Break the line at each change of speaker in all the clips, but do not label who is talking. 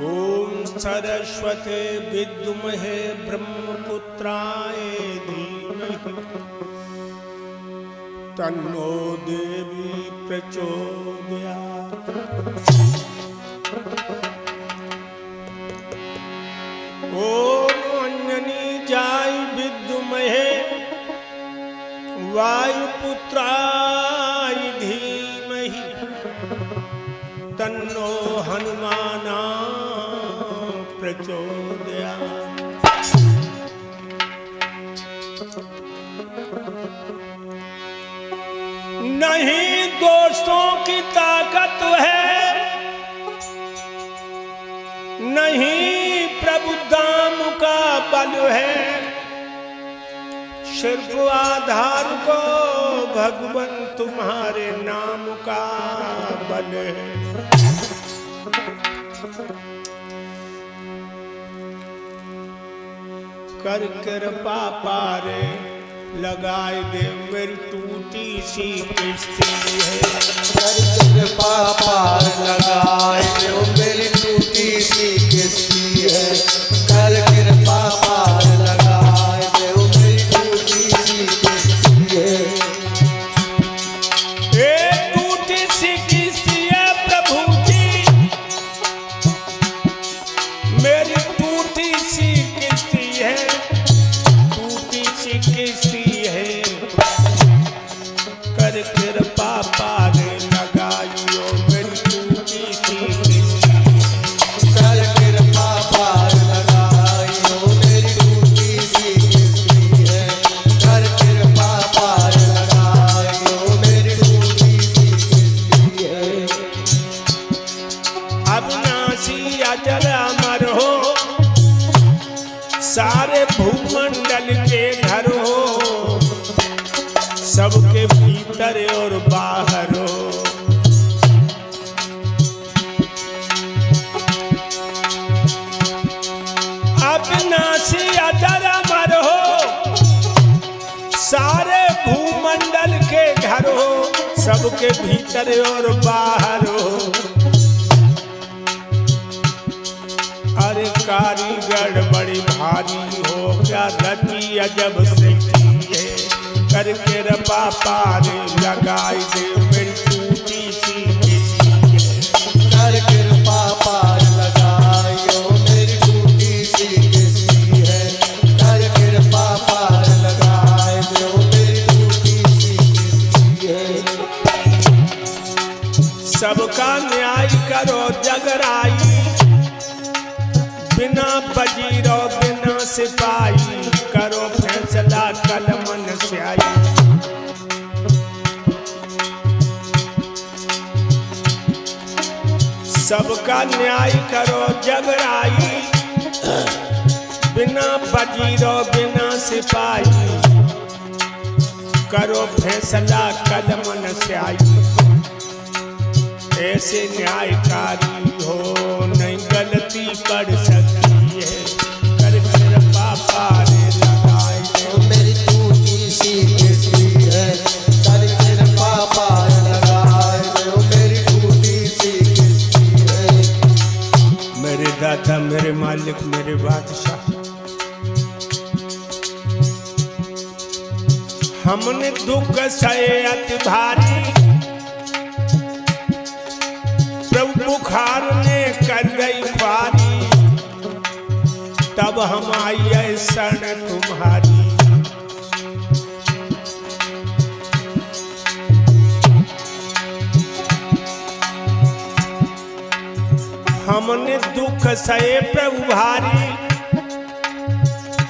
ओम सरस्वती विद्महे ब्रह्मपुत्राय धीमहि तन्नो देवी प्रचोदयात्। ओम अंजनी जाय विद्महे वायुपुत्राय धीमहि तन्नो हनुमाना प्रचोदयात्। नहीं दोस्तों की ताकत है, नहीं प्रभु दाम का बल है, सिर्फ आधार को भगवान तुम्हारे नाम का बल है। कर कृपा पारे लगाए दे मेरी टूटी सी किस्ती है।
कर कृपा पार लगाए दे मेरी टूटी सी किस्ती है। कर कृपा पार लगाए दे मेरी टूटी सी किस्ती है।
ए टूटी सी किस्ती है प्रभु जी, मेरी टूटी सी किस्ती है, टूटी सी किस्ती है। कर कृपा पारे लगाइयो मेरी टूटी सी किस्ती है।
कर कृपा पार लगाइयो मेरी टूटी सी किस्ती है। कर कृपा पार लगाइयो मेरी टूटी सी किस्ती है।
अविनाशी अजर अमर हो, सारे भूमंडल के घर हो, सबके भीतर और बाहर हो। अविनाशी अजर अमर हो, सारे भूमंडल के घर हो, सबके भीतर और बाहर हो। अरे कारीगर बड़ी भारी हो, क्या रची अजब से की है। कर कृपा पारे लगाई दे मेरी टूटी सी किस्ती है।
कर कृपा पार लगाइयो मेरी टूटी सी किस्ती है। कर कृपा पार लगाइयो मेरी टूटी सी किस्ती है।
सबका न्याय करो जगराई, बिना वजीरो बिना सिपाही, करो फैसला कलमन स्याही। सबका न्याय करो जगराई, बिना वजीरो बिना सिपाही, करो फैसला कलमन स्याही। ऐसे न्यायकारी हो नहीं गलती पड़ सकती है। कर कृपा पारे लगाए दे
मेरी टूटी सी किस्ती है। कर कृपा पार लगाइयो मेरी टूटी सी किस्ती है।
मेरे दाता मेरे मालिक मेरे बादशाह, हमने दुख सहे अति भारी, प्रभु बुखार ने कर गई ख्वारी, तब हम आइए शरण तुम्हारी। हमने दुख सहे प्रभु भारी,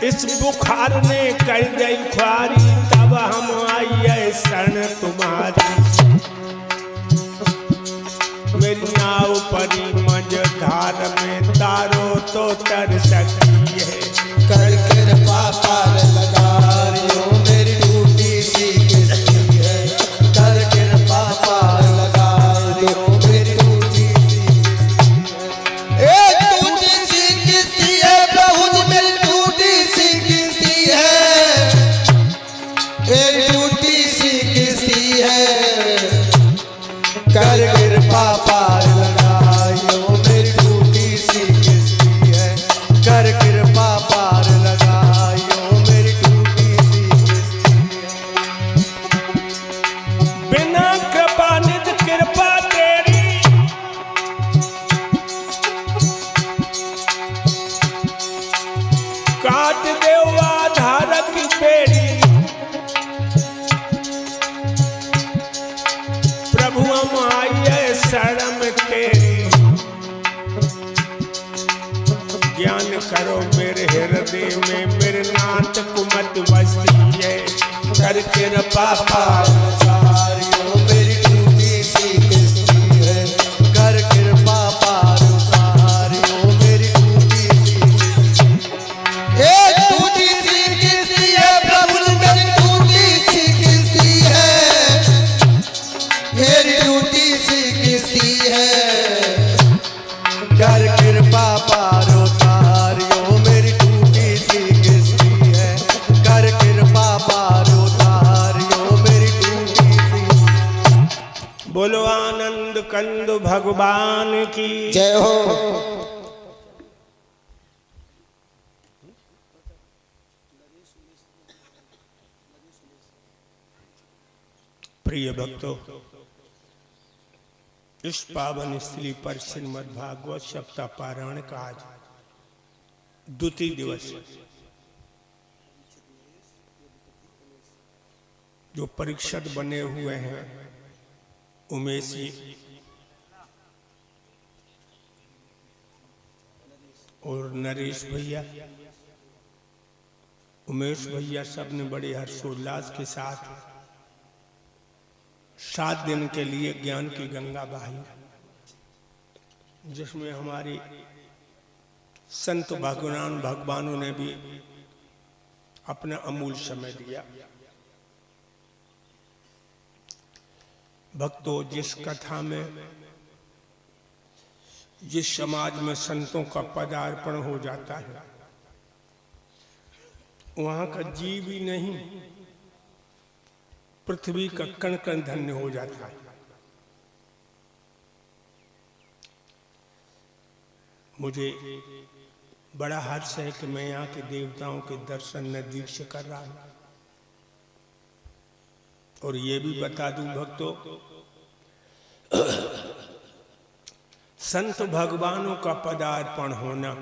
इस बुखार ने कर गई ख्वारी, तब हम आइए शरण तुम्हारी। मेरी नाव परी मझधार में, तारो तो तर सकती है।
कर कृपा पार लगाइयो मेरी टूटी सी किस्ती है। कर कृपा पार लगाइयो मेरी टूटी सी किस्ती है। एक टूटी सी किस्ती है प्रभु जी मेरी टूटी सी किस्ती है। एक टूटी सी किस्ती है।
करो मेरे हृदय में मेरे नाथ कुमत बसती है। कर कृपा पार
लगारियों मेरी टूटी सी किस्ती है। कर कृपा पार उतारियों मेरी टूटी सी किस्ती है। एक टूटी सी किस्ती है प्रभु मेरी टूटी सी किस्ती है। मेरी टूटी सी किस्ती है। कर कृपा पार उतारियों मेरी टूटी सी किस्ती है। कर कृपा पार उतारियों मेरी टूटी सी।
बोलो आनंद कंद भगवान की
जय हो।
प्रिय भक्तों, इस पावन स्त्री पर श्रीमद् भागवत सप्ताह पारायण का आज द्वितीय दिवस, जो परीक्षक बने हुए हैं उमेश जी और नरेश भैया, उमेश भैया सब ने बड़े हर्षोल्लास के साथ 7 दिन के लिए ज्ञान की गंगा बहाई, जिसमें हमारे संत भगवानों ने भी अपना अमूल समय दिया। भक्तों, जिस कथा में, जिस समाज में संतों का पदार्पण हो जाता है, वहां का जीव ही नहीं पृथ्वी का कण कण धन्य हो जाता है। मुझे बड़ा हर्ष है कि मैं यहाँ के देवताओं के दर्शन नजदीक से कर रहा हूं। और ये भी बता दूं भक्तों, संत भगवानों का पदार्पण होना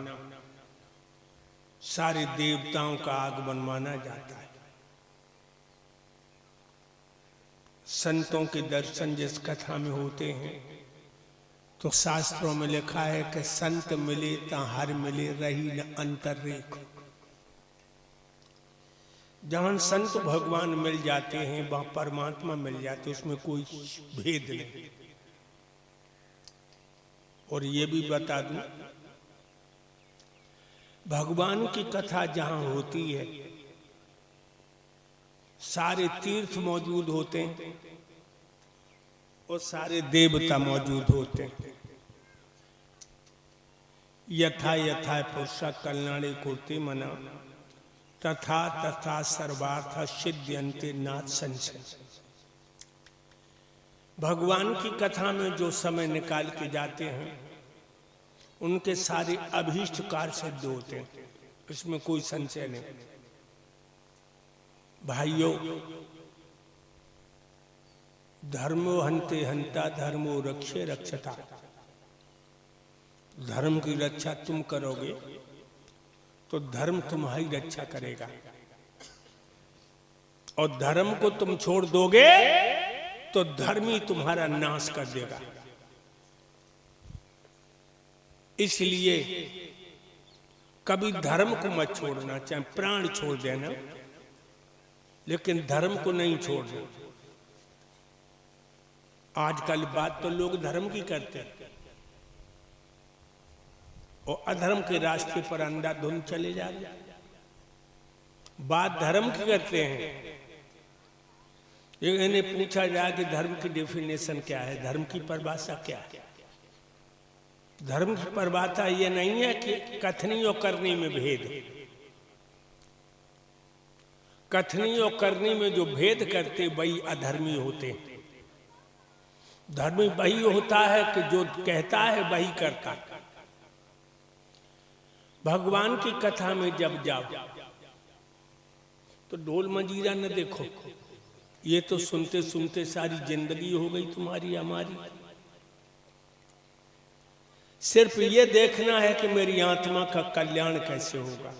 सारे देवताओं का आगमन माना जाता है। संतों के दर्शन जिस कथा में होते हैं तो शास्त्रों में लिखा है कि संत मिले ता हर मिले रही न अंतर रेख। जहां संत भगवान मिल जाते हैं वहां परमात्मा मिल जाते, उसमें कोई भेद नहीं। और ये भी बता दूं, भगवान की कथा जहां होती है सारे तीर्थ मौजूद होते हैं और सारे देवता मौजूद होते हैं। यथा यथा पुरुषा कल्याणे कोटि मना तथा तथा सर्वार्थ सिद्ध्यन्ते नाथ संशय। भगवान की कथा में जो समय निकाल के जाते हैं उनके सारे अभीष्ट कार्य सिद्ध होते हैं, इसमें कोई संशय नहीं। भाइयों, धर्मो हन्ते हन्ता धर्मो रक्षे रक्षता। धर्म की रक्षा तुम करोगे तो धर्म तुम्हारी रक्षा करेगा, और धर्म को तुम छोड़ दोगे तो धर्म ही तुम्हारा नाश कर देगा। इसलिए कभी धर्म को मत छोड़ना, चाहे प्राण छोड़ देना, लेकिन धर्म को नहीं छोड़ना। आजकल बात तो लोग धर्म की करते हैं और अधर्म के रास्ते पर अंधाधुंध चले जा रहे हैं। बात धर्म की करते हैं। इन्हें पूछा जाए कि धर्म की डेफिनेशन क्या है, धर्म की परिभाषा क्या है? धर्म की परिभाषा ये नहीं है कि कथनी और करनी में भेद। कथनी और करनी में जो भेद करते वही अधर्मी होते हैं। धर्मी वही होता है कि जो कहता है वही करता है। भगवान की कथा में जब जाओ तो ढोल मंजीरा न देखो, ये तो सुनते सुनते सारी जिंदगी हो गई तुम्हारी हमारी। सिर्फ ये देखना है कि मेरी आत्मा का कल्याण कैसे होगा,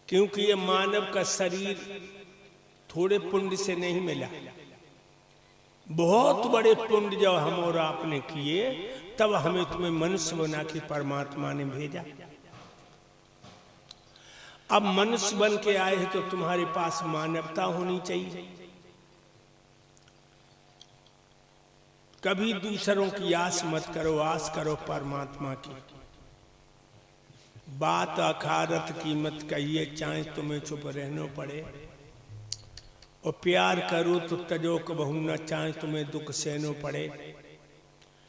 क्योंकि ये मानव का शरीर थोड़े पुण्य से नहीं मिला। बहुत बड़े पुण्य जब हम और आपने किए, तब हमें तुम्हें मनुष्य बना के परमात्मा ने भेजा। अब मनुष्य बन के आए हैं तो तुम्हारे पास मानवता होनी चाहिए। कभी दूसरों की आस मत करो, आस करो परमात्मा की। बात अखारत की मत कहिए, चाहे तुम्हें चुप रहना पड़े। और प्यार करो तो तजो कबहू न, चाहे तुम्हें दुख सहनो पड़े।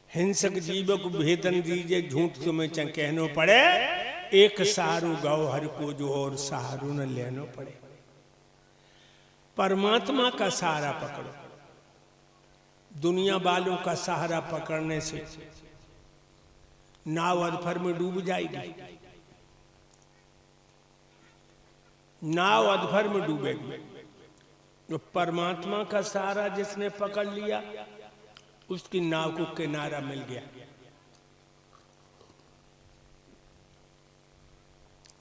हिंसक जीव को भेदन दीजिए, झूठ तुम्हें चाहे कहनो पड़े। एक सहारू गाओ हर को, जो और सहारू न लेनो पड़े। परमात्मा का सहारा पकड़ो। दुनिया वालों का सहारा पकड़ने से नाव अधफर में डूब जाएगी, नाव अधफर में डूबेगी। जो परमात्मा का सहारा जिसने पकड़ लिया, उसकी नाव को किनारा मिल गया।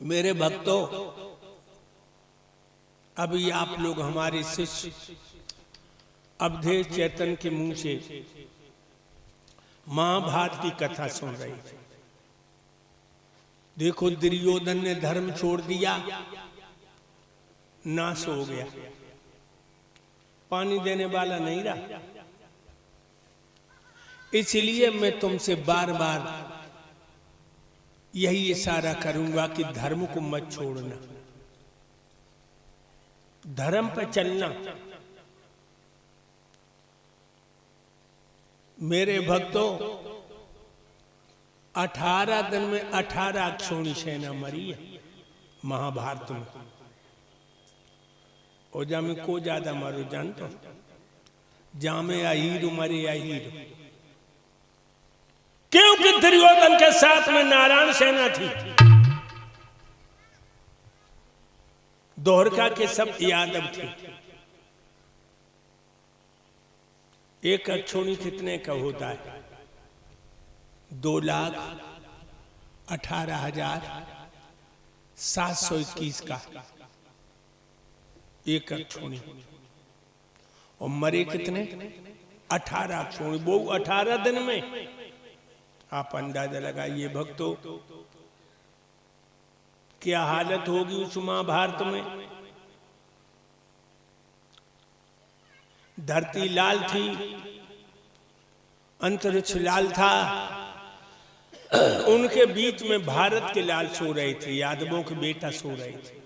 मेरे भक्तों, अभी आप लोग हमारे शिष्य अवधेश चैतन्य के मुंह से महाभारत की कथा सुन रही थी। देखो, दुर्योधन ने धर्म छोड़ दिया, नाश हो गया, पानी देने वाला नहीं रहा। इसलिए मैं तुमसे बार बार यही इशारा करूंगा कि धर्म को मत छोड़ना, धर्म पर चलना। मेरे भक्तों, 18 दिन में 18 अक्षौणी सेना मरी है महाभारत में। और जामे को ज्यादा मारो जानते हो? जामे अहीर मरे अहीर, क्योंकि दुर्योधन के साथ में नारायण सेना थी। द्वारका के सब यादव थे। एक अक्षौणी कितने का होता है? 2,18,721 का एक अक्षौणी। और मरे कितने? 18 अक्षौणी। वो 18 दिन में। आप अंदाजा लगाइए भक्तों, क्या हालत होगी उस महाभारत में। धरती लाल थी, अंतरिक्ष लाल था, उनके बीच में भारत के लाल सो रहे थे, यादवों के बेटा सो रहे थे।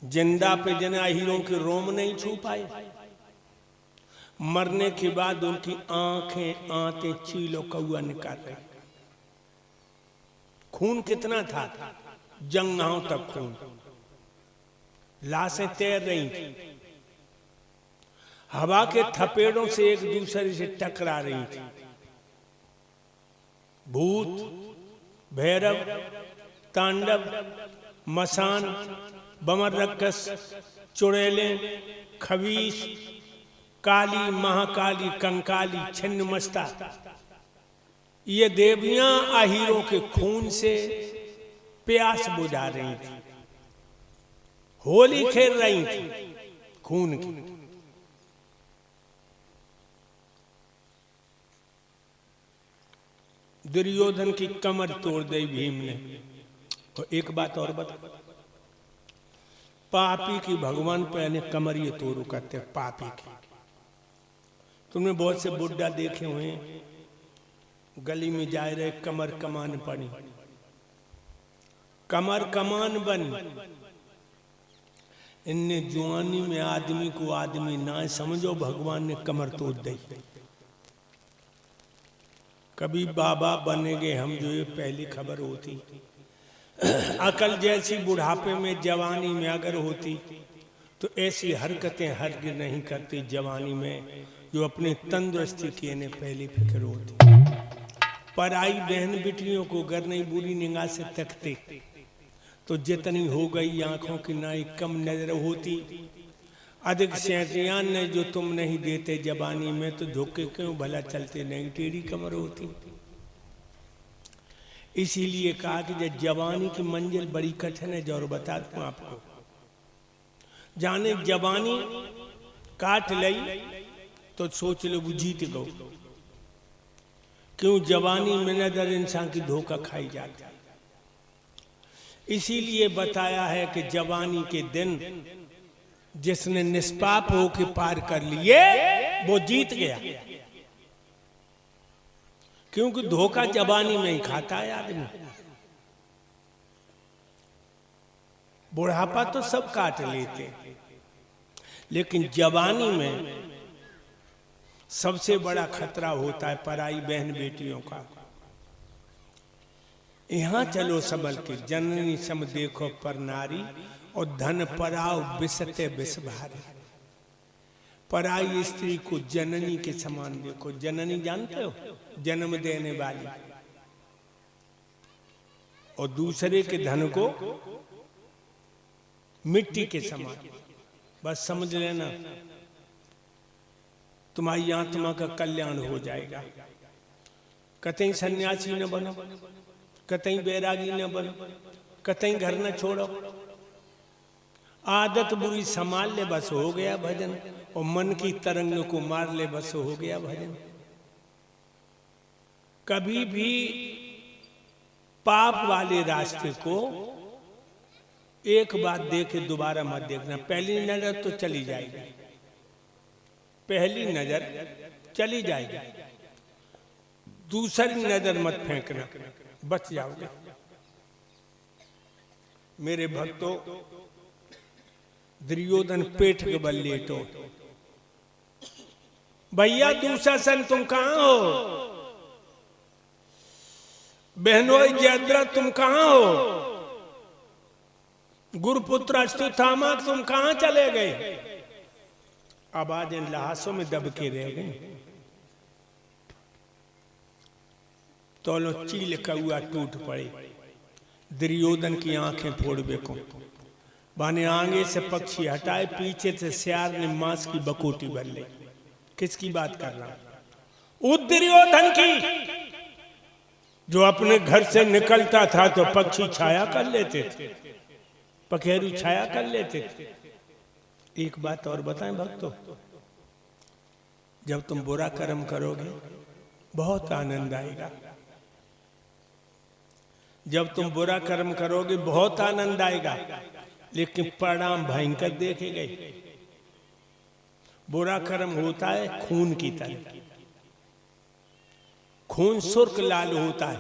जिंदा पे जना हीरों के रोम नहीं छू पाए। मरने के बाद उनकी आंखें आते चीलो कौआ निकाल रहे। खून कितना था? जंघाओं तक खून, लाशें तैर रही थी, हवा के थपेड़ों से एक दूसरे से टकरा रही थी। भूत, भैरव, तांडव, मसान, बमर रक्कस, चुड़ैले, खबीस, काली, महाकाली, कंकाली, छिन्नमस्ता, ये देवियां अहीरों के खून से प्यास बुझा रही थी, होली खेल रही थी खून की। दुर्योधन की कमर तोड़ दी भीम ने। और एक बात और बता, पापी की भगवान पहले कमर ये तोड़ू करते, पापी की। तुमने बहुत से बुड्ढा देखे हुए, गली में जा रहे, कमर कमान पड़ी, कमर कमान बनी। इनने जुआनी में आदमी को आदमी ना समझो, भगवान ने कमर तोड़ दी। कभी बाबा बनेंगे हम, जो ये पहली खबर होती। अकल जैसी बुढ़ापे में, जवानी में अगर होती तो ऐसी हरकतें हरगिज़ नहीं करती जवानी में, जो अपनी तंदुरुस्ती की ने पहली फिक्र होती। पराई बहन बेटियों को अगर नहीं बुरी निगाह से तकते तो जितनी हो गई आंखों की नाई कम नजर होती। अधिक सेहतियान ने जो तुम नहीं देते जवानी में, तो धोखे क्यों भला चलते नहीं, टेढ़ी कमर होती। इसीलिए कहा कि जब जवानी की मंजिल बड़ी कठिन है, जो बता दूं आपको, जाने जवानी काट लई तो सोच लो वो जीत गो। क्यों? जवानी में नजर इंसान की धोखा खाई जाती है। इसीलिए बताया है कि जवानी के दिन जिसने निष्पाप होके पार कर लिए वो जीत गया। क्योंकि धोखा जवानी में ही खाता है आदमी। बुढ़ापा तो सब काट लेते, लेकिन जवानी में सबसे बड़ा खतरा होता है पराई बहन बेटियों का। यहाँ चलो संभल के, जननी सम देखो पर नारी, और धन पराओ बिसते बिस भारी। पराई स्त्री को जननी के समान देखो। जननी जानते हो? जन्म देने वाली। और दूसरे के धन को मिट्टी के समान। बस समझ लेना, तुम्हारी आत्मा का कल्याण हो जाएगा। कतई सन्यासी न बनो, कतई बैरागी न बनो, कतई घर न छोड़ो। आदत बुरी संभाल ले, बस हो गया भजन। और मन की तरंग को मार ले, बस हो गया भजन। कभी भी पाप वाले रास्ते को एक बार देखे दोबारा मत देखना। पहली नजर तो चली जाएगी, पहली नजर चली जाएगी, दूसरी नजर मत फेंकना, बच जाओगे। मेरे भक्तों, दुर्योधन पेट के बल लेटो। भैया दूसरा सन तुम कहां हो? बहनों जयद्रथ तुम कहां हो? गुरुपुत्र अश्वत्थामा तुम कहां चले गए? आवाज इन लाशों में दब के रह गई। तो लो चील कौआ टूट पड़े। दुर्योधन की आंखें फोड़ बेको। बाने आगे से पक्षी हटाए, पीछे से सियार ने मांस की बकोटी भर ली। किसकी बात कर रहा हूं? उस दुर्योधन की जो अपने घर से निकलता था तो पक्षी छाया कर लेते थे, पखेरु छाया कर लेते थे। एक बात और बताएं भक्तों, जब तुम बुरा कर्म करोगे बहुत आनंद आएगा। जब तुम बुरा कर्म करोगे बहुत आनंद आएगा, लेकिन परिणाम भयंकर देखे गए। बुरा कर्म होता है खून की तरह। खून सुर्ख लाल होता है,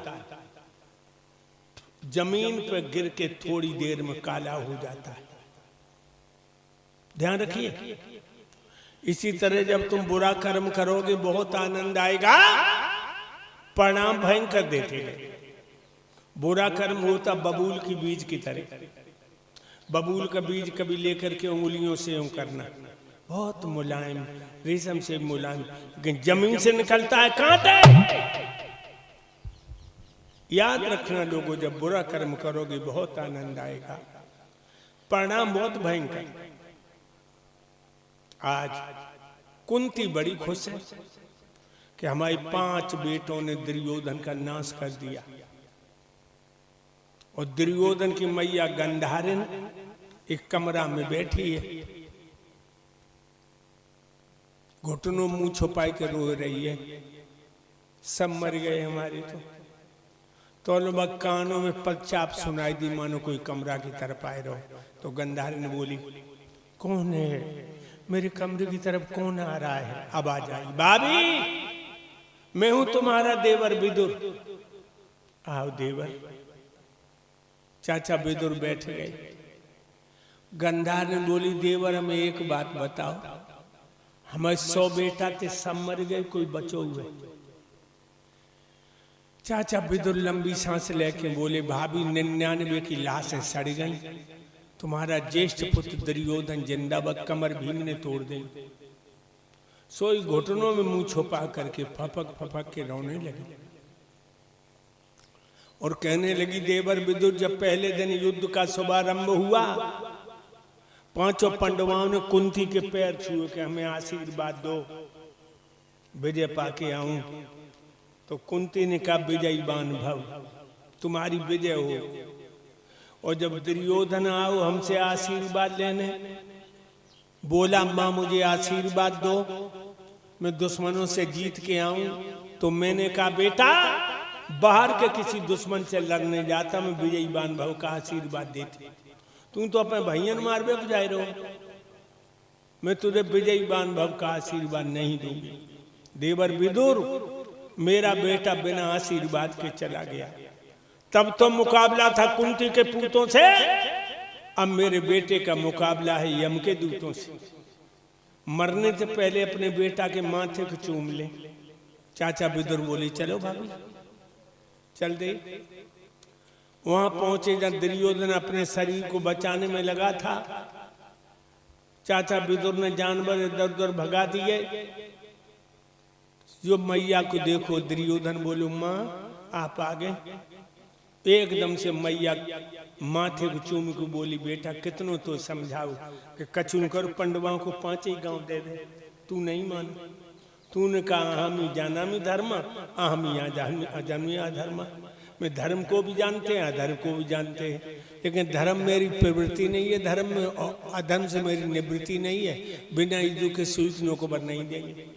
जमीन पर गिर के थोड़ी देर में काला हो जाता है। ध्यान रखिए। इसी तरह जब तुम बुरा कर्म करोगे बहुत आनंद आएगा, परिणाम भयंकर देखेंगे। बुरा कर्म होता बबूल की बीज की तरह। बबूल का बीज कभी लेकर के उंगलियों से यूं करना, बहुत मुलायम, रेशम से मुलायम, लेकिन जमीन से निकलता है कांटे। याद रखना लोगों, जब बुरा कर्म करोगे बहुत आनंद आएगा, परिणाम बहुत भयंकर। आज कुंती बड़ी खुश है कि हमारे 5 बेटों ने दुर्योधन का नाश कर दिया। और दुर्योधन की मैया गंधारिन एक कमरा में बैठी है, घुटनों मुंह छुपाई के रो रही है। सब मर गए हमारे। तो लोग कानों में पदचाप सुनाई दी, मानो कोई कमरा की तरफ आए रहो। तो गंधारिन बोली, कौन है? मेरे कमरे की तरफ कौन आ रहा है? आवाज आई, भाभी मैं हूं तुम्हारा देवर विदुर। आओ देवर। चाचा विदुर बैठ गए। गंधारिन बोली, देवर हमें एक बात बताओ, हमारे 100 बेटा थे, सब मर गए, कोई बचो हुए? चाचा विदुर लंबी सांस लेके बोले, भाभी 99 की लाशें सड़ गई, तुम्हारा ज्येष्ठ पुत्र दुर्योधन जिंदाबाद, कमर भीम ने तोड़ दी। सोई घुटनों में मुंह छुपा करके फपक फपक के रोने लगी और कहने लगी, देवर विदुर जब पहले दिन युद्ध का शुभारंभ हुआ, 5 पांडवों ने कुंती के पैर छुए कि हमें आशीर्वाद दो, विजय पाके आऊं। तो कुंती ने कहा, विजयीवान भव, तुम्हारी विजय हो। और जब दुर्योधन आओ हमसे आशीर्वाद लेने, बोला मां मुझे आशीर्वाद दो, मैं दुश्मनों से जीत के आऊं तो मैंने कहा बेटा बाहर के किसी दुश्मन से लड़ने जाता मैं विजयी बान भाव का आशीर्वाद देती। तू तो अपने भैया मारबे को जाए रहो, मैं तुझे विजयी बान भाव का आशीर्वाद नहीं दूंगी। देवर विदुर मेरा बेटा बिना आशीर्वाद के चला गया। तब तो मुकाबला था कुंती के पूतों से, अब मेरे बेटे का मुकाबला है यम के दूतों से। मरने से पहले अपने बेटा के माथे को चूम ले। चाचा विदुर बोले चलो भाभी चल दे। वहां पहुंचे जब दुर्योधन अपने शरीर को बचाने में लगा था, चाचा विदुर ने जानवर इधर उधर भगा दिए। जो मैया को देखो दुर्योधन बोलो माँ आप आ गए। एकदम से मैया माथे को चूम को बोली बेटा कितनों तो समझाओ कि कचुन कर पंडवाओं को 5 ही गांव दे दे, तू नहीं मान। तूने कहा हम ही जाना में धर्म हम ही अजन्मी अधर्म। मैं धर्म को भी जानते हैं अधर्म को भी जानते हैं, लेकिन धर्म मेरी प्रवृत्ति नहीं है, धर्म में अधर्म से मेरी निवृत्ति नहीं है। बिना इज्जू के सूचनों को बर नहीं देंगे।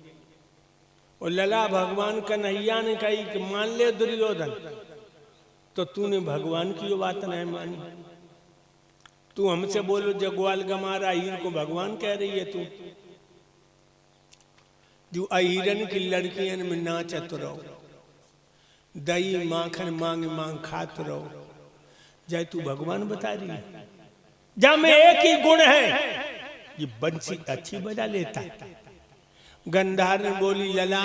और लला भगवान कन्हैया ने कही कि मान ले दुर्योधन, तो तूने भगवान की ये बात नहीं मानी। तू हमसे बोलो जगवाल गमारा हीर को भगवान कह रही है तू। जो अहिरन की लड़कियन में नाचत रहो, दही माखन मांग मांग खात रहो, जाए तू भगवान बता रही है। जा में एक ही गुण है, ये बंसी अच्छी बजा लेता। गंधार ने बोली लला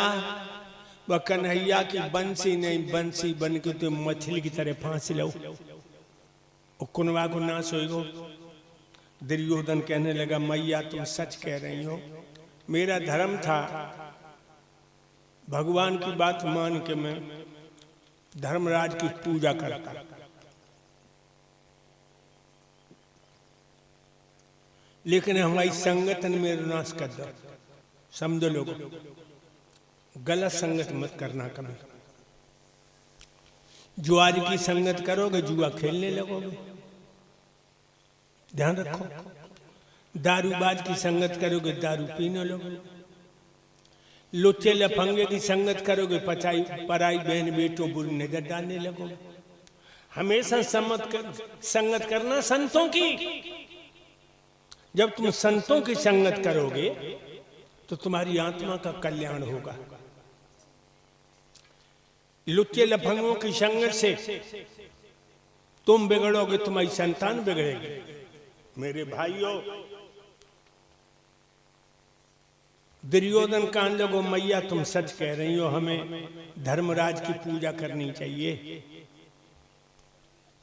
वह कन्हैया की बंसी नहीं, बंसी बन के तुम मछली की तरह फांस लो, कुनवा को ना सोएगो। दुर्योधन कहने लगा मैया तुम सच कह रही हो, मेरा धर्म था भगवान की बात मान के मैं धर्मराज की पूजा करता, लेकिन हमारी संगठन में विनाश कर दो। समझो लोगों, गलत संगत मत करना कभी। जुआरी की संगत करोगे जुआ खेलने लगोगे, ध्यान रखो। दारूबाज की संगत करोगे दारू पीने लगोगे। लुच्चे लफंगे की संगत करोगे पराई बहन बेटों बुरी नजर डालने लगोगे। हमेशा संगत करना संतों की। जब तुम संतों की संगत करोगे तो तुम्हारी आत्मा का कल्याण होगा। लुच्चे लफंगों की संगत से तुम बिगड़ोगे, तुम्हारी संतान बिगड़ेगी। मेरे भाइयों, दुर्योधन कान लोगों मैया तुम सच कह रही हो, हमें धर्मराज की पूजा करनी चाहिए।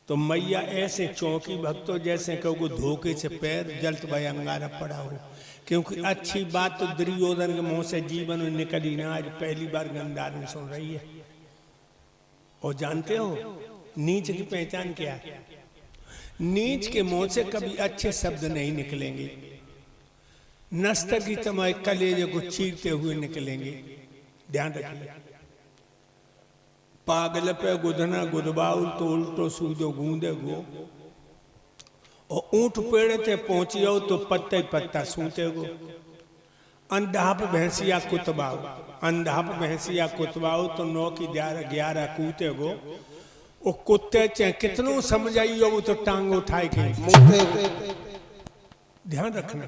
तो मैया ऐसे चौकी भक्तों जैसे कहोगे धोखे से पैर जलत भाई अंगारा पड़ा हो, क्योंकि अच्छी बात तो दुर्योधन के मुंह से जीवन में निकली ना, आज पहली बार गंधार सुन रही है। और जानते हो नीच की पहचान क्या है? नीच के मुंह से कभी अच्छे शब्द नहीं निकलेंगे, नस्त की तुम्हारे कलेजे को चीरते हुए निकलेंगे। ध्यान रखिए। पागल पे गुदना गुदबाउल तो उल्टो सूजो गूंदे गो, और ऊंट पेड़ ते पहुंची हो तो पत्ते पत्ता सूते गो। अंधा पे भैंसिया कुतबाओ, अंधा पे भैंसिया कुतबाओ तो 9 की 11 कूते गो। वो कुत्ते चाहे कितनों समझाइयो वो तो टांग उठाए के ध्यान रखना।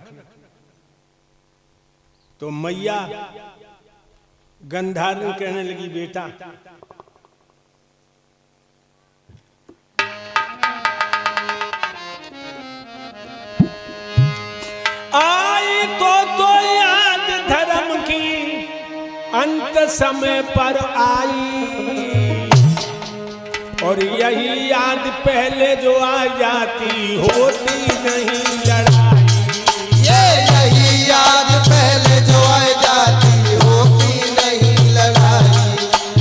तो मैया गंधार कहने लगी बेटा आई तो याद धर्म की अंत समय पर आई, और यही याद पहले जो आ जाती होती नहीं लड़ाई।
यही याद पहले जो आ जाती होती नहीं लड़ाई।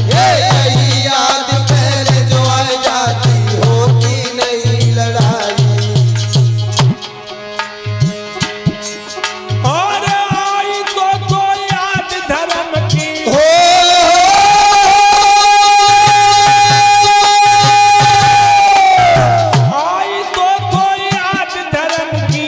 यही याद पहले जो आ जाती होती नहीं लड़ाई।
और आई तो याद धर्म की आई तो याद धर्म की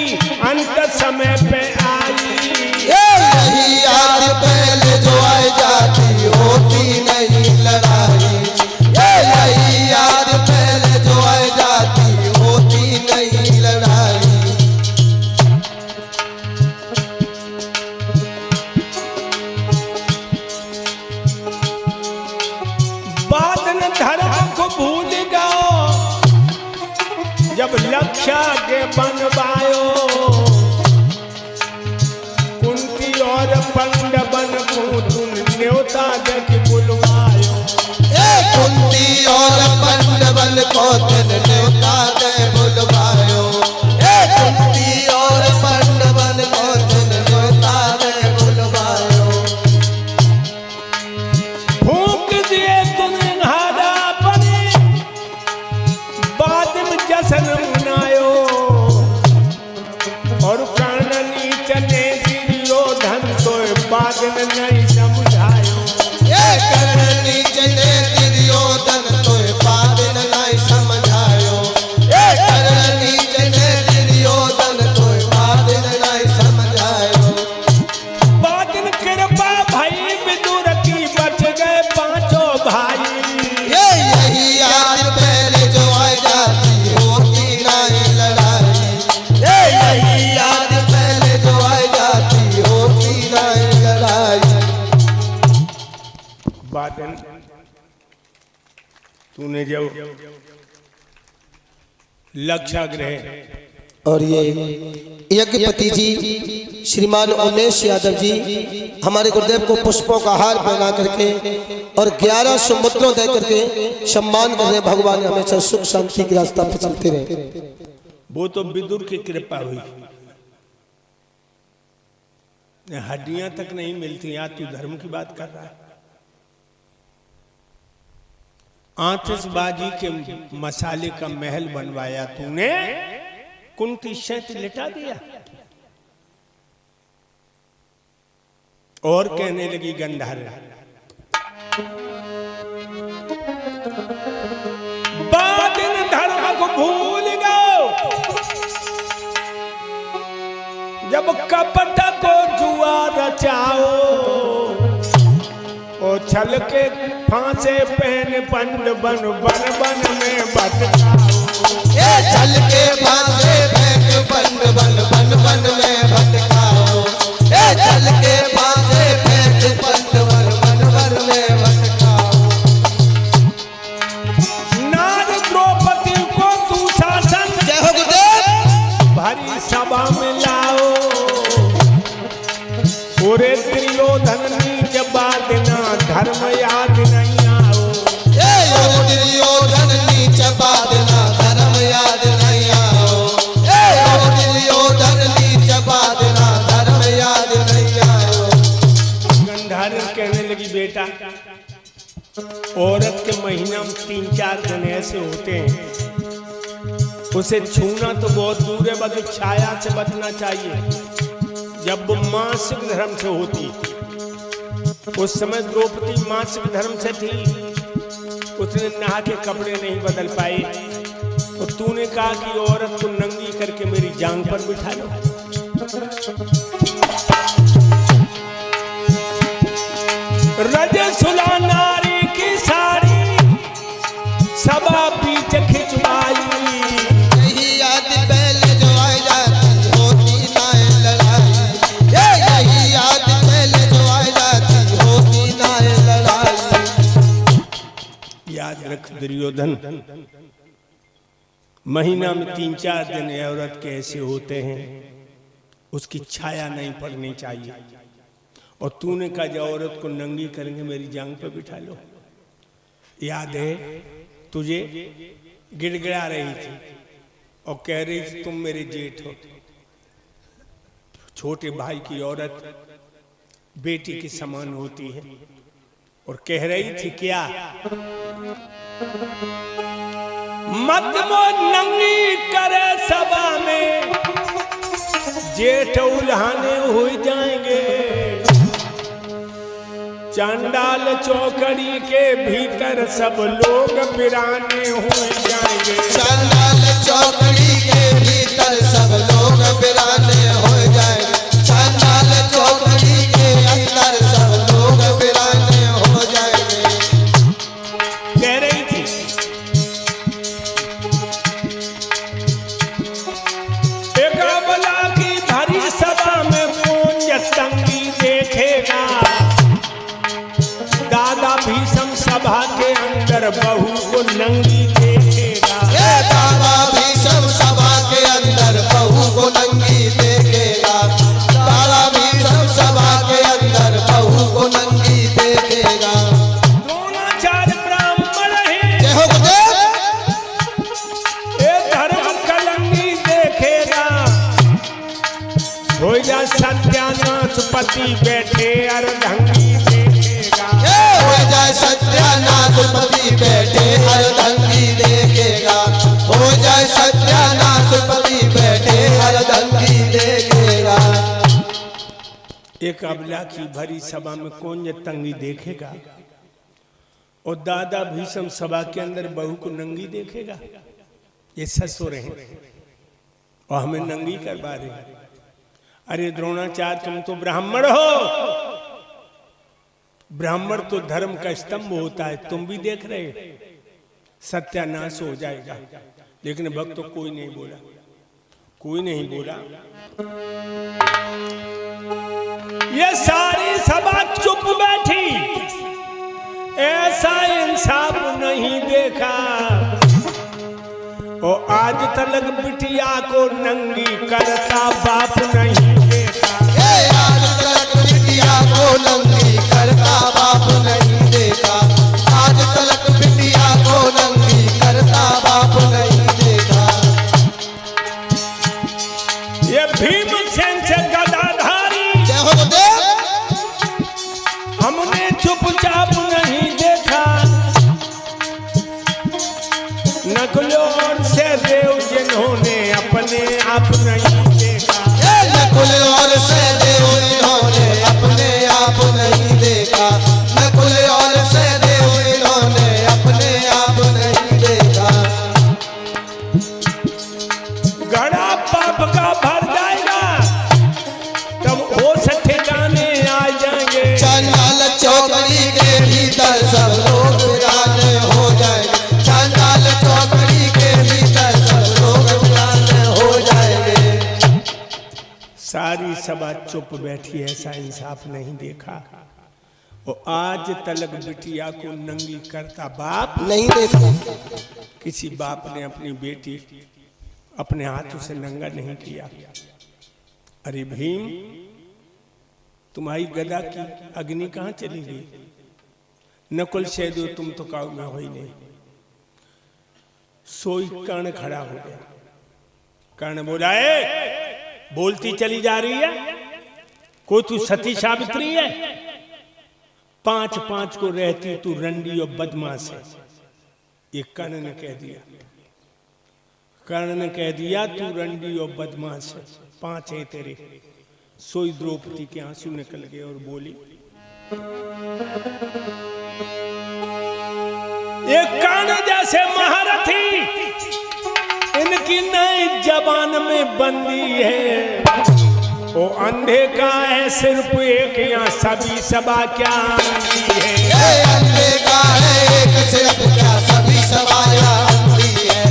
जब लक्षा के बनवायो कुंती और पंडवन को तुम न्योता देख बुलवायो।
कुंती और पंडवन को तुम न्योता दे बुलवायो। कुंती और पंडवन को तुम न्योता दे बुलवायो।
फूंक दिए तुम्हारा बने बाद में जश्न मनायो और काननी चले दुर्योधन तो बाद में नहीं समझायो।
काननी चले दुर्योधन तो बाद में नहीं समझायो। काननी चले दुर्योधन तो बाद में नहीं समझायो।
बाद में कृपा भाई विदुर की बच गए पांचों भाई।
यही याद पहले जो आ जाती होती नहीं लड़ाई। यही याद पहले जो आ जाती होती नहीं लड़ाई।
बादन तूने जब लक्षाग्रह
और ये यज्ञपति जी श्रीमान उमेश यादव जी हमारे गुरुदेव को पुष्पों का हार पहना करके और 11 सुमुद्रों दे करके सम्मान कर रहे। भगवान हमेशा सुख शांति के रास्ता पर चलते रहे।
वो तो विदुर की कृपा हुई, हड्डियां तक नहीं मिलती। यहाँ तू धर्म की बात कर रहा है। आतिशबाजी के मसाले का महल बनवाया तूने, कुंती शैत लिटा दिया और कहने लगी गंधार बादिन धर्म को भूल गओ। जब कपट को जुआ रचाओ ओ छल के फांसे पहन पंड बन बन बन में भटकाओ।
चल के फांसे पहन पंड बन बन बन में भटकाओ। चल के फांसे पहन पंड बन बन बन में भटकाओ।
नार द्रौपदी को तू शासन
जय हो गुरुदेव
भरी सभा में लाओ। पूरे दुर्योधन नीच बादना धर्म याद नहीं आओ।
दुर्योधन नीच बादना धर्म याद नहीं आओ। दुर्योधन नीच बादना धर्म याद नहीं आओ।
गंधार कहने लगी बेटा औरत के महीना में 3-4 दिन ऐसे होते हैं, उसे छूना तो बहुत दूर है, बल्कि छाया से बचना चाहिए। जब वो मासिक धर्म से होती, उस समय द्रौपदी मासिक धर्म से थी, उसने नहा के कपड़े नहीं बदल पाए। तो तूने कहा कि औरत को नंगी करके मेरी जांग पर बिठा लो। रजसुला नारी की साड़ी सभा बीच खिंचवाई।
यही याद पहले जो आ जाती होती नहीं लड़ाई। यही याद पहले जो आ जाती होती नहीं लड़ाई।
याद रख दुर्योधन, महीना में 3-4 दिन औरत के ऐसे होते हैं, उसकी छाया नहीं पड़नी चाहिए। और तूने कहा जो औरत को नंगी करेंगे मेरी जांग पर बिठा लो। याद है तुझे गिड़गिड़ा रही थी और कह रही थी तुम मेरे जेठ हो। छोटे भाई की औरत बेटी के समान होती है और कह रही थी क्या, मत वो नंगी करे सभा में, जेठ उल्हाने हो जाएंगे। चांडाल चौकड़ी के भीतर सब लोग बिराने हो जाएंगे।
चांडाल चौकड़ी के भीतर सब लोग बिराने हो जाएंगे। चांडाल चौकड़ी के अंदर सब लोग बिराने हो जाएंगे।
कह रही थी एकाबला की भरी सभा में कौन यतंगी देखेगा। दादा भीषम सभा के अंदर बहू को नंगी देखेगा।
दादा भीषम
बैठे अर्धंगी देखेगा।
हो जाए सत्यानाश पति बैठे अर्धंगी देखेगा। हो जाए सत्यानाश पति बैठे अर्धंगी देखेगा।
एक अबला की भरी सभा में कौन ये तंगी देखेगा? और दादा भीष्म सभा के अंदर बहू को नंगी देखेगा? ये ससुर हैं और हमें नंगी करवा रहे हैं। अरे द्रोणाचार्य तुम तो ब्राह्मण हो, ब्राह्मण तो धर्म का स्तंभ होता है, तुम भी देख रहे हो, सत्यानाश हो जाएगा। लेकिन भक्त तो कोई नहीं बोला, कोई नहीं बोला। ये सारी सभा चुप बैठी, ऐसा इंसाफ नहीं देखा। और आज तलक बिटिया को नंगी करता बाप नहीं देखा।
आज तलक बिटिया को नंगी करता बाप नहीं देखा। आज तलक बिटिया को नंगी करता बाप नहीं देखा।
ये भीमसेन से गदाधारी हमने चुपचाप नहीं देखा। नकुल और सहदेव जिन्होंने अपने आप नहीं देखा।
नकुल और सहदेव इन्होंने अपने आप नहीं देखा। नकुल और सहदेव इन्होंने अपने आप नहीं देखा।
घड़ा पाप का भर जाएगा, तब होश ठिकाने आ जाएंगे।
चांडाल चौकड़ी के भीतर सब लोग वीरान हो जाएंगे। चांडाल चौकड़ी के भीतर सब लोग वीरान हो जाएंगे।
सारी सभा चुप बैठी, ऐसा इंसाफ नहीं देखा। और आज तलक बिटिया को नंगी करता बाप
नहीं देखा।
किसी बाप ने अपनी बेटी अपने हाथों से नंगा नहीं किया। अरे भीम, तुम्हारी गदा की अग्नि कहाँ चली गई? नकुल सहदेव तुम तो काऊ में हो ही नहीं। सोई कर्ण खड़ा हो गया। कर्ण बोला, बोलती चली जा रही है, कोई तू सती सावित्री है? 5-5 को रहती तू रंडी और बदमाश है। ये कर्ण ने कह दिया। कर्ण ने कह दिया तू रंडी और बदमाश है, 5 है तेरे। सोई द्रौपदी के आंसू निकल गए और बोली, ये कर्ण जैसे महारथी इनकी नई जबान में बंदी है। वो अंधे का है सिर्फ एक, यहाँ सभी सभा क्या आंधी है।
अंधे का है एक सिर्फ, क्या सभी सभाया आंधी है।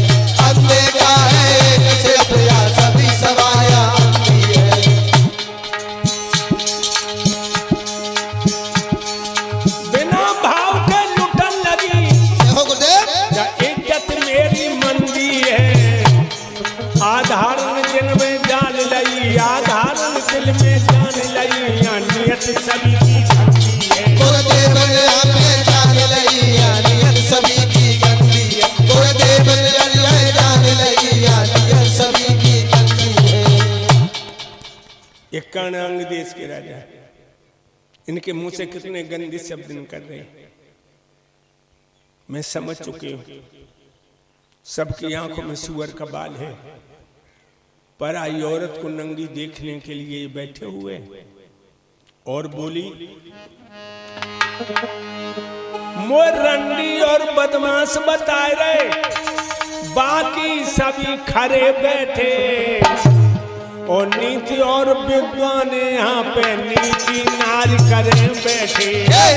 अंधे का है एक सिर्फ, क्या सभी सभाया आंधी है।
बिना भाव के लुटन लगी, इज्जत मेरी मंदी है। आधारण दिन में डाल लई, आधारण दिल में जान लई, यहाँ नियत सभी की गंदी है।
गुरुदेव ने हमें जान लई, नियत सभी की गंदी है। गुरुदेव ने हमें जान लई, नियत सभी की गंदी है।
ये कर्ण अंग देश के राजा है। इनके मुंह से कितने गंदे शब्द निकल रहे हैं, मैं समझ चुकी हूं। सबकी आंखों में सुअर का बाल है। पर आई औरत को नंगी देखने के लिए बैठे हुए और बोली, मोर रंडी और बदमाश बताए रहे, बाकी सभी खरे बैठे। और नीति और विद्वान यहाँ पे नीची नार करे बैठे।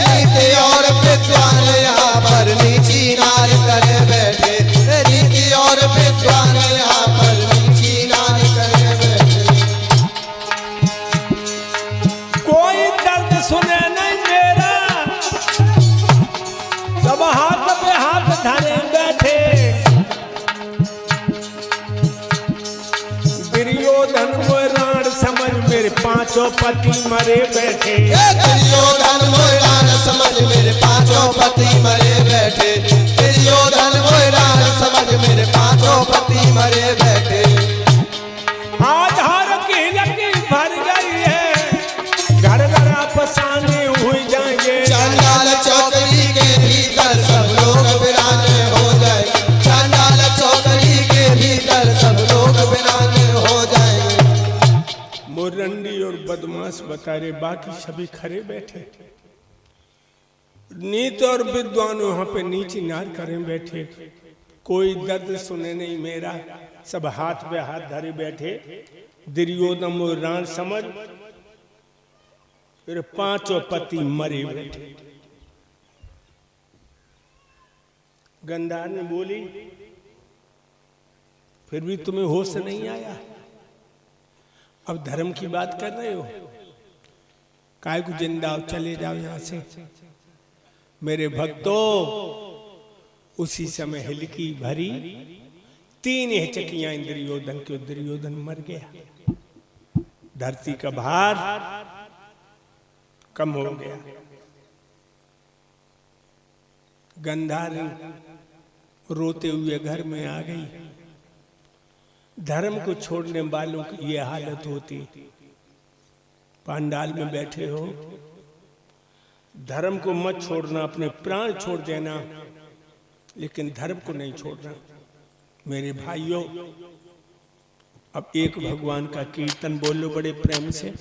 नीति और विद्वान यहाँ पर नीची नार करे बैठे। नीति और विद्वान यहाँ पर नीची नार करे बैठे।
कोई दर्द सुने नहीं मेरा, सब हाथ पे हाथ धरे बैठे। दुर्योधन मोरान समझ मेरे 5 पति मरे बैठे।
दुर्योधन मोरान समझ मेरे 5 पति मरे बैठे। दुर्योधन मोरान समझ मेरे 5 पति मरे बैठे।
आधार की लकी भर गई है, घर घर आपस सुनता रहे, बाकी सभी खड़े बैठे। नीत और विद्वान वहां पे नीचे नार करें बैठे, कोई दर्द सुने नहीं मेरा, सब हाथ पे हाथ धरे बैठे। दुर्योधन और राण समझ, फिर पांचों पति मरे बैठे। गंधार ने बोली, फिर भी तुम्हें होश नहीं आया? अब धर्म की बात कर रहे हो, काय को जिंदा चले जाओ यहां से। मेरे भक्तों, उसी समय हिलकी भरी, 3 हिचकियां दुर्योधन के, दुर्योधन मर गया। धरती का भार कम हो गया। गंधारी रोते हुए घर में आ गई। धर्म को छोड़ने वालों की ये हालत होती। पांडाल में बैठे हो, धर्म को मत छोड़ना, अपने प्राण छोड़ देना, लेकिन धर्म को नहीं छोड़ना। मेरे भाइयों, अब एक भगवान का कीर्तन बोलो बड़े प्रेम से।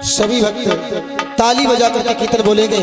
सभी भक्त ताली बजा करके कीर्तन बोलेंगे।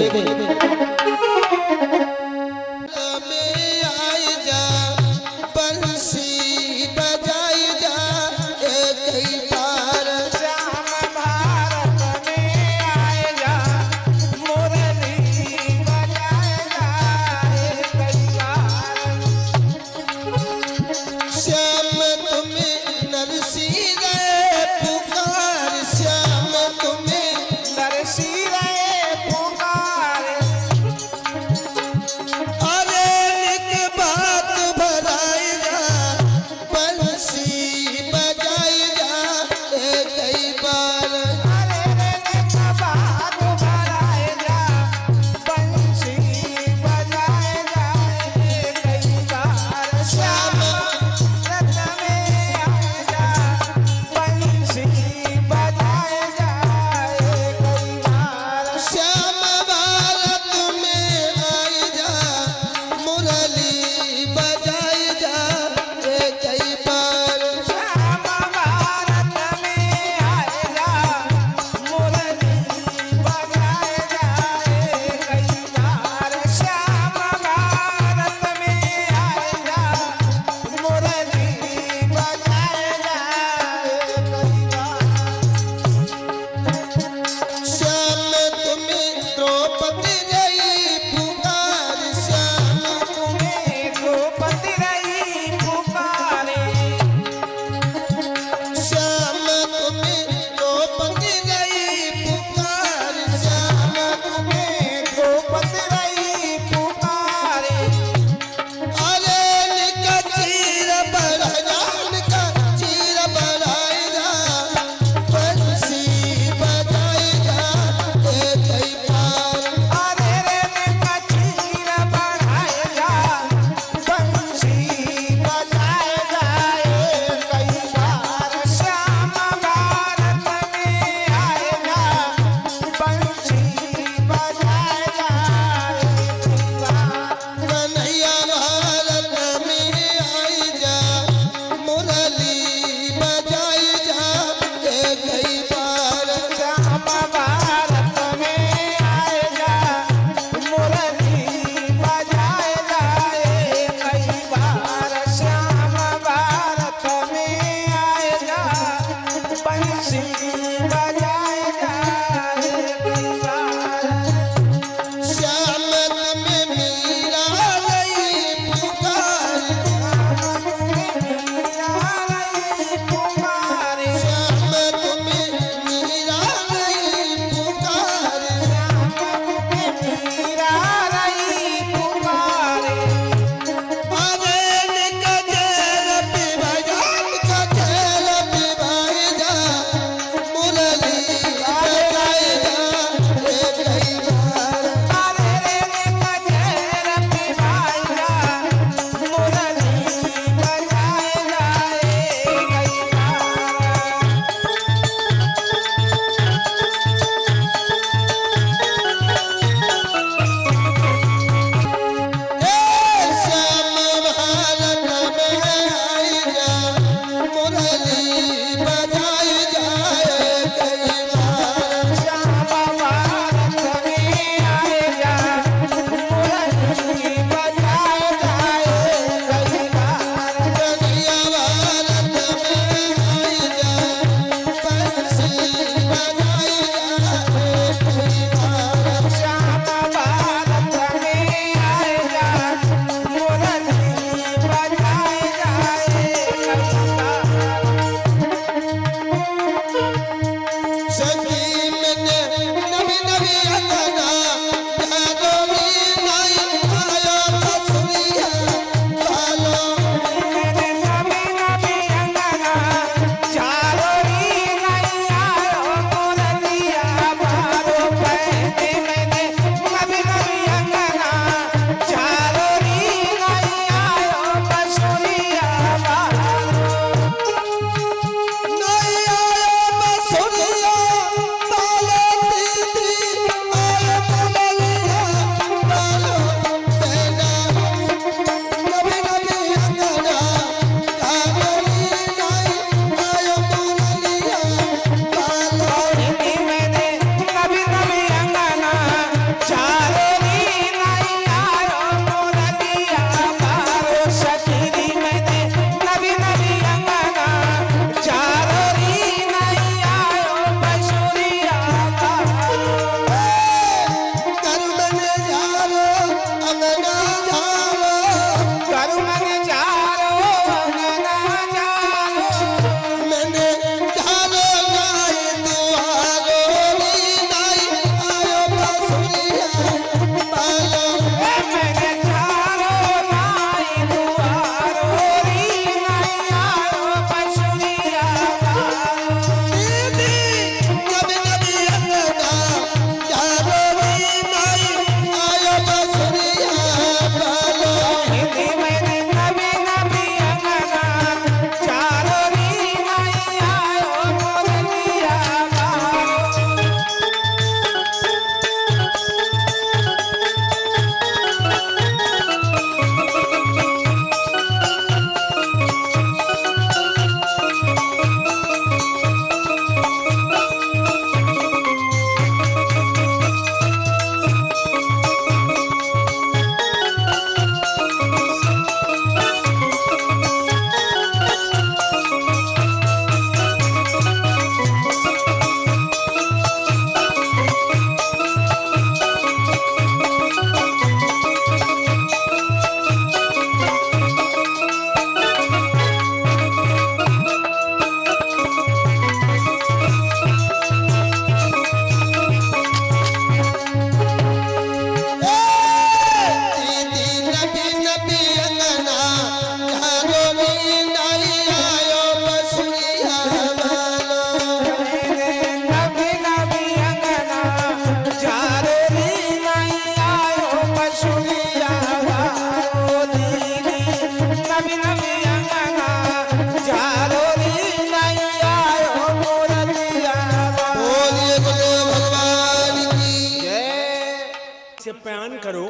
से बयान करो,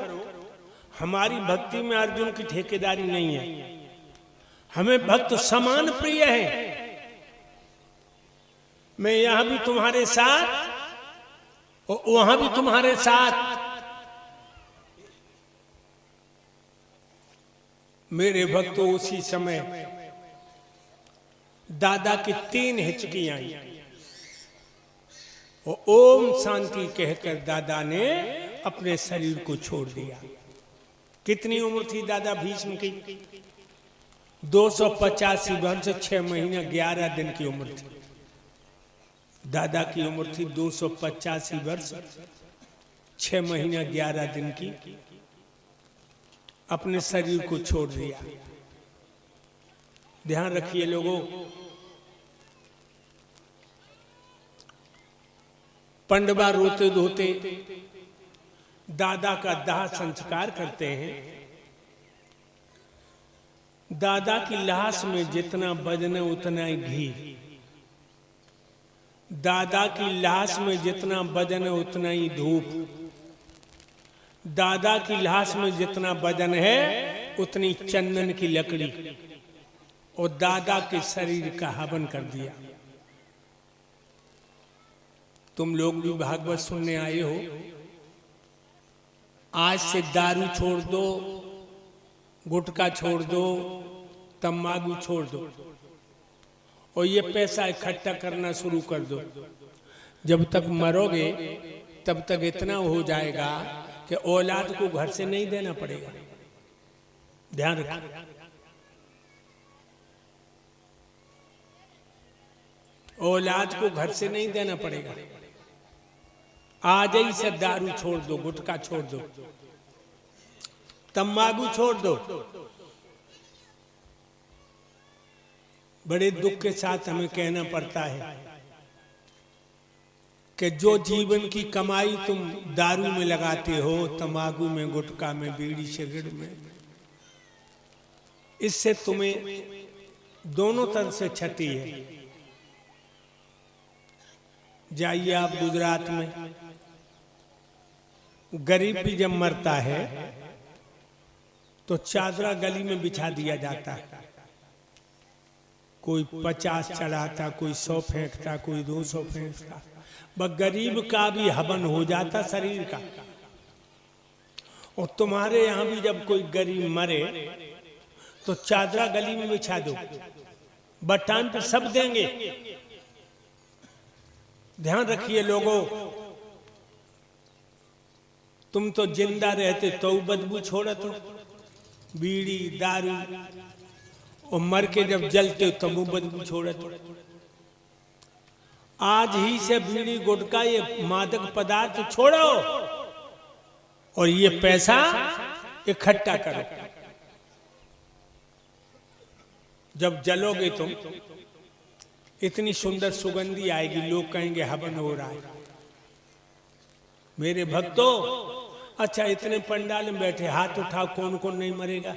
हमारी भक्ति में अर्जुन की ठेकेदारी नहीं है। हमें भक्त समान प्रिय है। मैं यहां भी तुम्हारे साथ और वहां भी तुम्हारे साथ। मेरे भक्तों, उसी समय दादा की 3 हिचकी आई और ओम शांति कहकर दादा ने अपने शरीर को छोड़ दिया। कितनी उम्र थी दादा भीष्म की? 285 वर्ष 6 महीने 11 दिन की उम्र थी। दादा की उम्र थी 285 वर्ष 6 महीने 11 दिन की। अपने शरीर को छोड़ दिया। ध्यान रखिए लोगों, पंडवा रोते धोते दादा का दाह संस्कार करते हैं। दादा की लाश में जितना वजन है उतना ही घी। दादा की लाश में जितना वजन है उतना ही धूप। दादा की लाश में जितना वजन है उतनी चंदन की लकड़ी, और दादा के शरीर का हवन कर दिया। तुम लोग भी भागवत सुनने आए हो। आज से दारू छोड़ दो, गुटखा छोड़ दो, तंबाकू छोड़ दो और ये पैसा इकट्ठा करना शुरू कर दो। जब तक मरोगे तब तक इतना हो जाएगा कि औलाद को घर से नहीं देना पड़ेगा। ध्यान रखो, औलाद को घर से नहीं देना पड़ेगा। आज ही से दारू छोड़ दो, गुटखा छोड़ दो, तंबाकू छोड़ दो। बड़े दुख के साथ हमें कहना पड़ता है कि जो जीवन की कमाई तुम दारू में लगाते हो, तंबाकू में, गुटखा में, बीड़ी सिगरेट में, इससे तुम्हें दोनों तरफ से क्षति है। जाइए आप गुजरात में, गरीब भी जब मरता है तो चादरा गली में बिछा दिया जाता है। कोई 50 चढ़ाता, कोई 100 फेंकता, कोई 200 फेंकता। बस गरीब का भी हवन हो जाता शरीर का। और तुम्हारे यहां भी जब कोई गरीब मरे तो चादरा गली में बिछा दो, बटान पे सब देंगे। ध्यान रखिए लोगों, तुम तो जिंदा रहते तो बदबू छोड़त हो, बीड़ी दारू, और मर के जब जलते तो वो बदबू छोड़त हो। आज ही से बीड़ी गुटखा ये मादक पदार्थ छोड़ो और ये पैसा इकट्ठा करो। जब जलोगे तुम, इतनी सुंदर सुगंधी आएगी, लोग कहेंगे हवन हो रहा है। मेरे भक्तों, अच्छा इतने पंडाल में बैठे, हाथ उठाओ, कौन कौन नहीं मरेगा?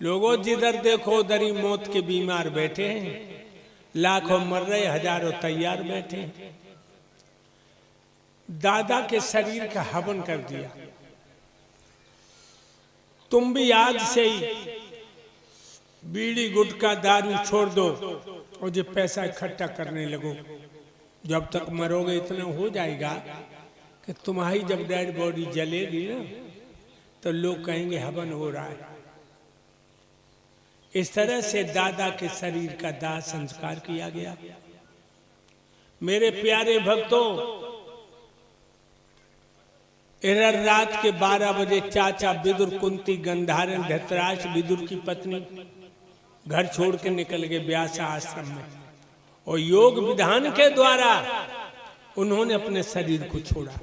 लोगों जिधर देखो उधर ही मौत के बीमार बैठे हैं। लाखों मर रहे, हजारों तैयार बैठे हैं। दादा के शरीर का हवन कर दिया। तुम भी आज से ही बीड़ी गुटखा दारू छोड़ दो और जो पैसा इकट्ठा करने लगो। जब तक मरोगे इतना हो जाएगा कि तुम्हारी जब डेड बॉडी जलेगी ना तो लोग कहेंगे हवन हो रहा है। इस तरह से दादा के शरीर का दाह संस्कार किया गया। मेरे प्यारे भक्तों, इधर रात के 12 बजे चाचा विदुर, कुंती, गंधारण, धृतराष्ट्र, विदुर की पत्नी घर छोड़ के निकल गए व्यास आश्रम में, और योग विधान के द्वारा उन्होंने अपने शरीर को छोड़ा।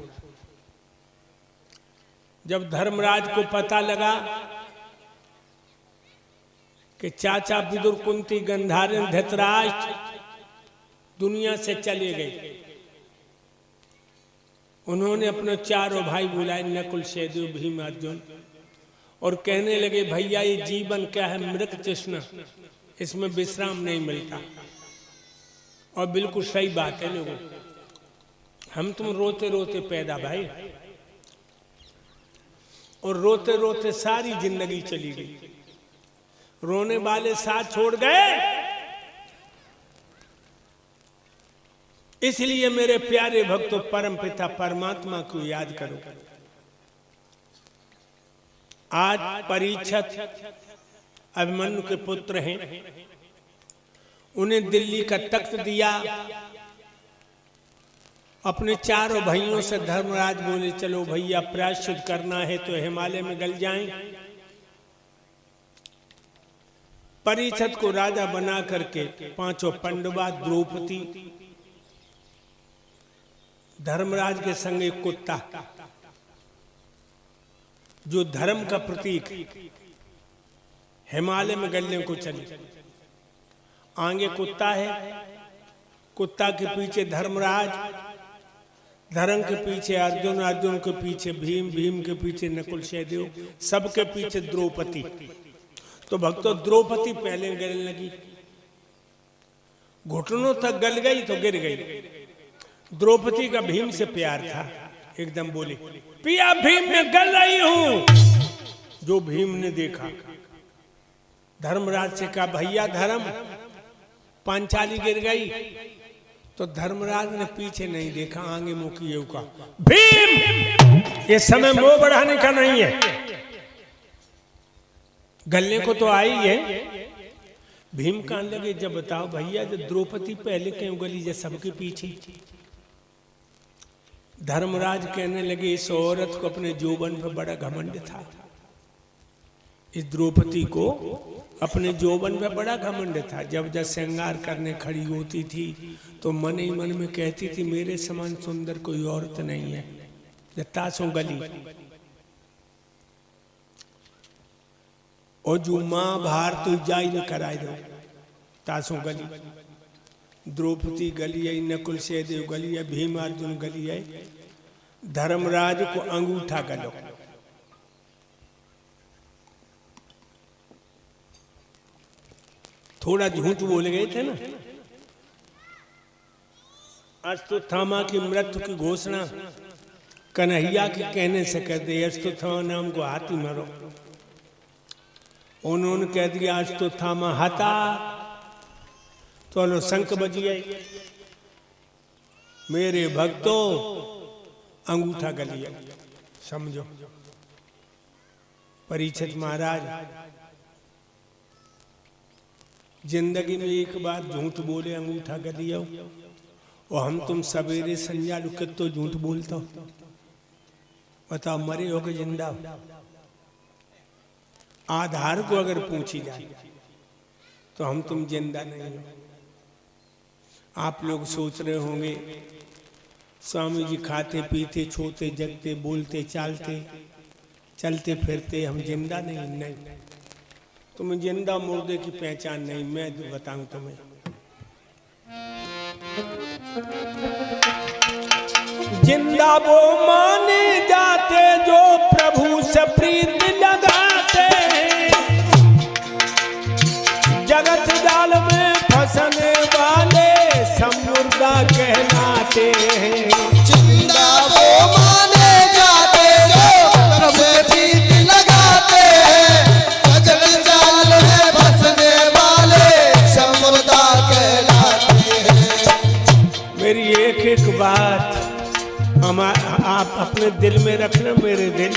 जब धर्मराज को पता लगा कि चाचा विदुर, कुंती, गंधारण, धृतराष्ट्र दुनिया से चले गए, उन्होंने अपने चारों भाई बुलाए, नकुल, सहदेव, भीम, अर्जुन, और कहने लगे भैया ये जीवन क्या है, मृत तृष्णा, इसमें विश्राम नहीं मिलता। और बिल्कुल सही बात है लोगों, हम तुम रोते रोते पैदा भाई, और रोते रोते सारी जिंदगी चली गई। रोने वाले साथ छोड़ गए। इसलिए मेरे प्यारे भक्तों, परम पिता परमात्मा को याद करो। आज परीक्षित अभिमन्यु के पुत्र हैं, उन्हें दिल्ली का तख्त दिया। अपने चारों भाइयों से धर्मराज बोले, चलो भैया प्रायश्चित करना है तो हिमालय में गल जाएं। परीक्षित को राजा बना करके पांचों पांडवा, द्रौपदी, धर्मराज के संग एक कुत्ता, जो धर्म का प्रतीक, हिमालय में गलने को चले। आगे कुत्ता है, कुत्ता के पीछे धर्मराज, धर्म के पीछे अर्जुन, अर्जुन के पीछे भीम, भीम के पीछे नकुल सहदेव, सबके पीछे द्रौपदी। तो भक्तों, द्रौपदी पहले गलने लगी, घुटनों तक गल गई तो गिर गई। द्रौपदी का भीम से प्यार था, एकदम बोली, पिया भीम में गल रही हूं। जो भीम ने देखा, धर्मराज से कहा, भैया धर्म, पांचाली गिर गई। तो धर्मराज ने पीछे नहीं देखा, आगे मुंह किए का, भीम ये समय मोह बढ़ाने का नहीं है, गलने को तो आई है। भीम कहने लगे, जब बताओ भैया, जब द्रौपदी पहले क्यों गली, जब सबके पीछे। धर्मराज कहने लगे, इस औरत को अपने यौवन पर बड़ा घमंड था। इस द्रौपदी को अपने यौवन पे बड़ा घमंड था। जब जब श्रृंगार करने खड़ी होती थी तो मन ही मन में कहती थी, मेरे समान सुंदर कोई औरत नहीं है। तासों गली, और जो माँ भारत जाई न कराए दो, तासों गली। द्रौपदी गली है, नकुल सहदेव गली है, भीम अर्जुन गली है। धर्मराज को अंगूठा गलो। थोड़ा झूठ बोल गए थे ना। अश्वत्थामा की मृत्यु की घोषणा कन्हैया के कहने से कर दे, अश्वत्थामा नाम को हाथी मारो। उन्होंने कह दिया अश्वत्थामा हता, तो लो शंख बजिए। मेरे भक्तों, अंगूठा गलिया, समझो। परीक्षित महाराज जिंदगी में एक बार झूठ बोले, अंगूठा गलिया, और हम तुम सवेरे संजा लुके तो झूठ बोलता हो। बताओ, मरे हो कि जिंदा हो? आधार को अगर पूछी जाए तो हम तुम जिंदा नहीं हो। आप लोग सोच रहे होंगे, स्वामी जी खाते पीते छोते जगते बोलते चालते चलते फिरते, हम जिंदा नहीं। नहीं, तुम्हें जिंदा मुर्दे की पहचान नहीं। मैं बताऊं तुम्हें, जिंदा वो माने जाते जो प्रभु से प्रीत लगाते हैं, जगत जाल में फंसने वाले सब मुर्दा कहलाते हैं।
जिंदा वो माने जाते जो प्रभु से प्रीत लगाते हैं, जगत जाल में फंसने वाले सब मुर्दा कहलाते हैं।
मेरी एक एक बात आप अपने दिल में रखना। मेरे दिल,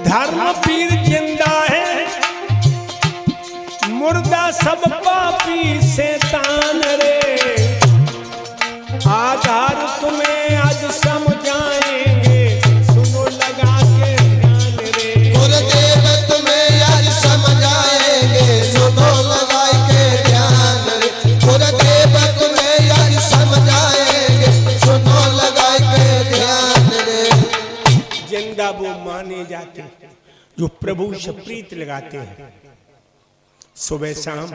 धर्म पीर जिंदा है, मुर्दा सब पापी शैतान रे। आधार तुम्हें आज समझाएंगे, सुनो लगा के ध्यान रे।
गुरुदेव तुम्हें आज समझाएंगे, सुनो लगा के ध्यान रे। गुरुदेव तुम्हें आज समझाएंगे, सुनो लगा के ध्यान रे।
जिंदा वो माने जाते हैं जो प्रभु से प्रीत लगाते हैं। सुबह शाम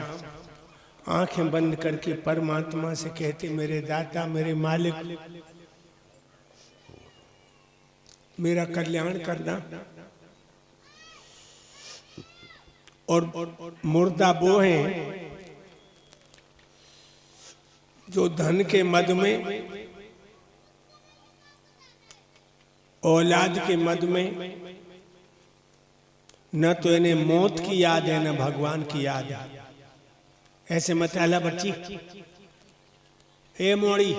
आंखें बंद करके परमात्मा से कहते, मेरे दाता, मेरे मालिक, मेरा कल्याण करना। और मुर्दा वो हैं जो धन के मद में, औलाद के मद में, न तो इन्हें मौत की याद है न भगवान की याद है। ऐसे मत आला बच्ची, ए मोड़ी,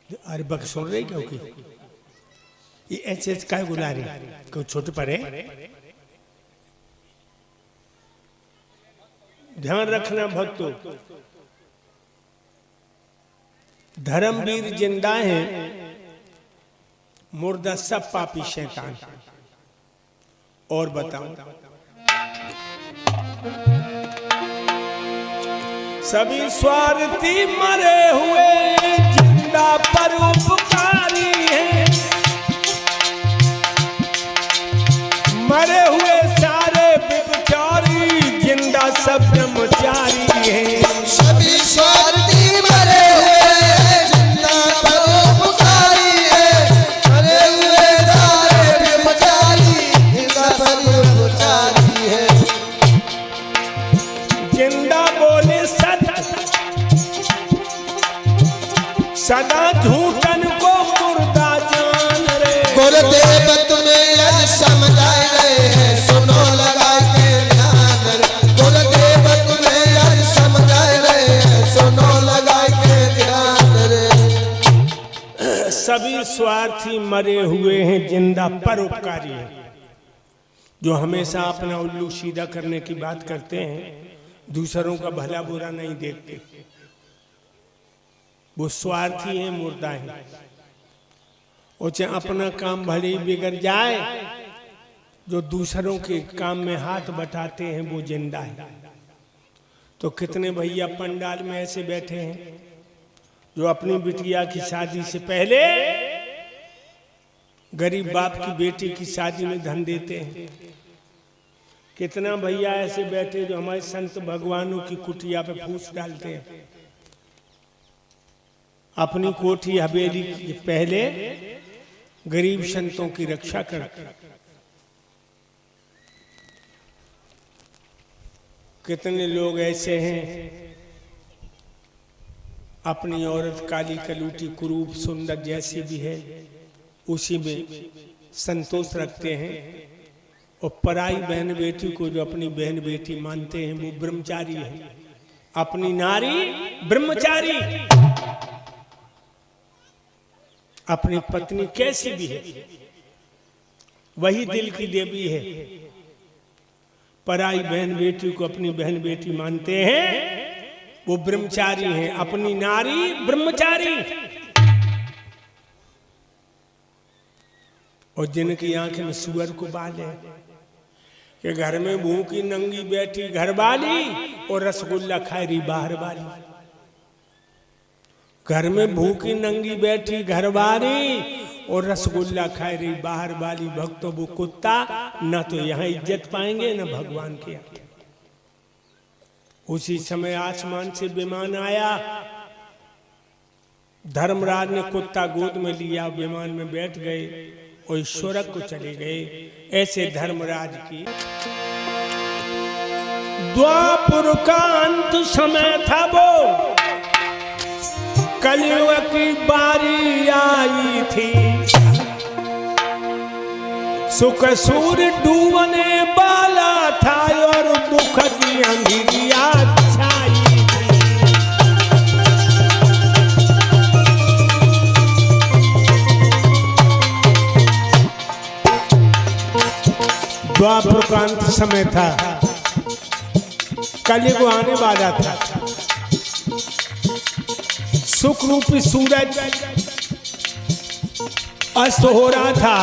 अरे बक सुन रही क्योंकि ये ऐसे काय बुला रही, क्यों छोटे पर है? ध्यान रखना भक्तों, धर्मवीर जिंदा हैं, मुर्दा सब पापी शैतान। और बताऊं, सभी स्वार्थी मरे हुए जिंदा परोपकारी हैं, मरे हुए सारे विचारी जिंदा सब ब्रह्मचारी हैं।
सभी स्वार्थी मरे हुए जिंदा परोपकारी हैं, मरे हुए सारे ब्रह्मचारी जिंदा परोपकारी हैं।
जिंदा बोले सत्य, सदा झूठन को मुर्दा जान रे।
गुरुदेव तुम्हें आज समझाए गए हैं, सुनो लगा के ध्यान रे। गुरुदेव तुम्हें आज समझाए गए हैं, सुनो लगा के ध्यान रे।
सभी स्वार्थी मरे हुए हैं, जिंदा परोपकारी हैं। जो हमेशा अपना उल्लू सीधा करने की बात करते हैं, दूसरों का भला बुरा नहीं देखते, वो स्वार्थी हैं, मुर्दा हैं। और चाहे अपना काम भले ही बिगड़ जाए, जो दूसरों के काम में हाथ बटाते हैं वो जिंदा है। तो कितने भैया पंडाल में ऐसे बैठे हैं जो अपनी बिटिया की शादी से पहले गरीब बाप की बेटी की शादी में धन देते हैं। कितना भैया ऐसे बैठे जो हमारे संत भगवानों की कुटिया पे फूस डालते हैं, अपनी कोठी हवेली के पहले गरीब संतों की रक्षा करते। कितने लोग ऐसे हैं अपनी औरत काली कलूटी कुरूप सुंदर जैसी भी है उसी में संतोष रखते हैं, और पराई बहन बेटी को जो अपनी बहन बेटी मानते हैं वो ब्रह्मचारी है। अपनी नारी ब्रह्मचारी, अपनी पत्नी कैसी भी है वही दिल की देवी है। पराई बहन बेटी को अपनी बहन बेटी मानते हैं वो ब्रह्मचारी हैं। अपनी नारी ब्रह्मचारी। और जिनकी आंखें में सुअर को बाल है कि घर में भूखी नंगी बैठी घरवाली और रसगुल्ला खाए रही बाहर वाली। घर में भूखी नंगी बैठी घरवाली और रसगुल्ला खाए रही बाहर वाली। भक्तों वो कुत्ता न तो यहाँ इज्जत पाएंगे न भगवान के। उसी समय आसमान से विमान आया, धर्मराज ने कुत्ता गोद में लिया, विमान में बैठ गए और स्वर्ग को चले गए। ऐसे धर्मराज की द्वापर का अंत समय था, वो कलयुग की बारी आई थी। सुख सूर्य डूबने वाला था और दुख की अंधेरिया छाई थी। द्वापर का अंत समय था, कलयुग आने वाला था। सुख रूपी सूरज अस्त हो रहा था,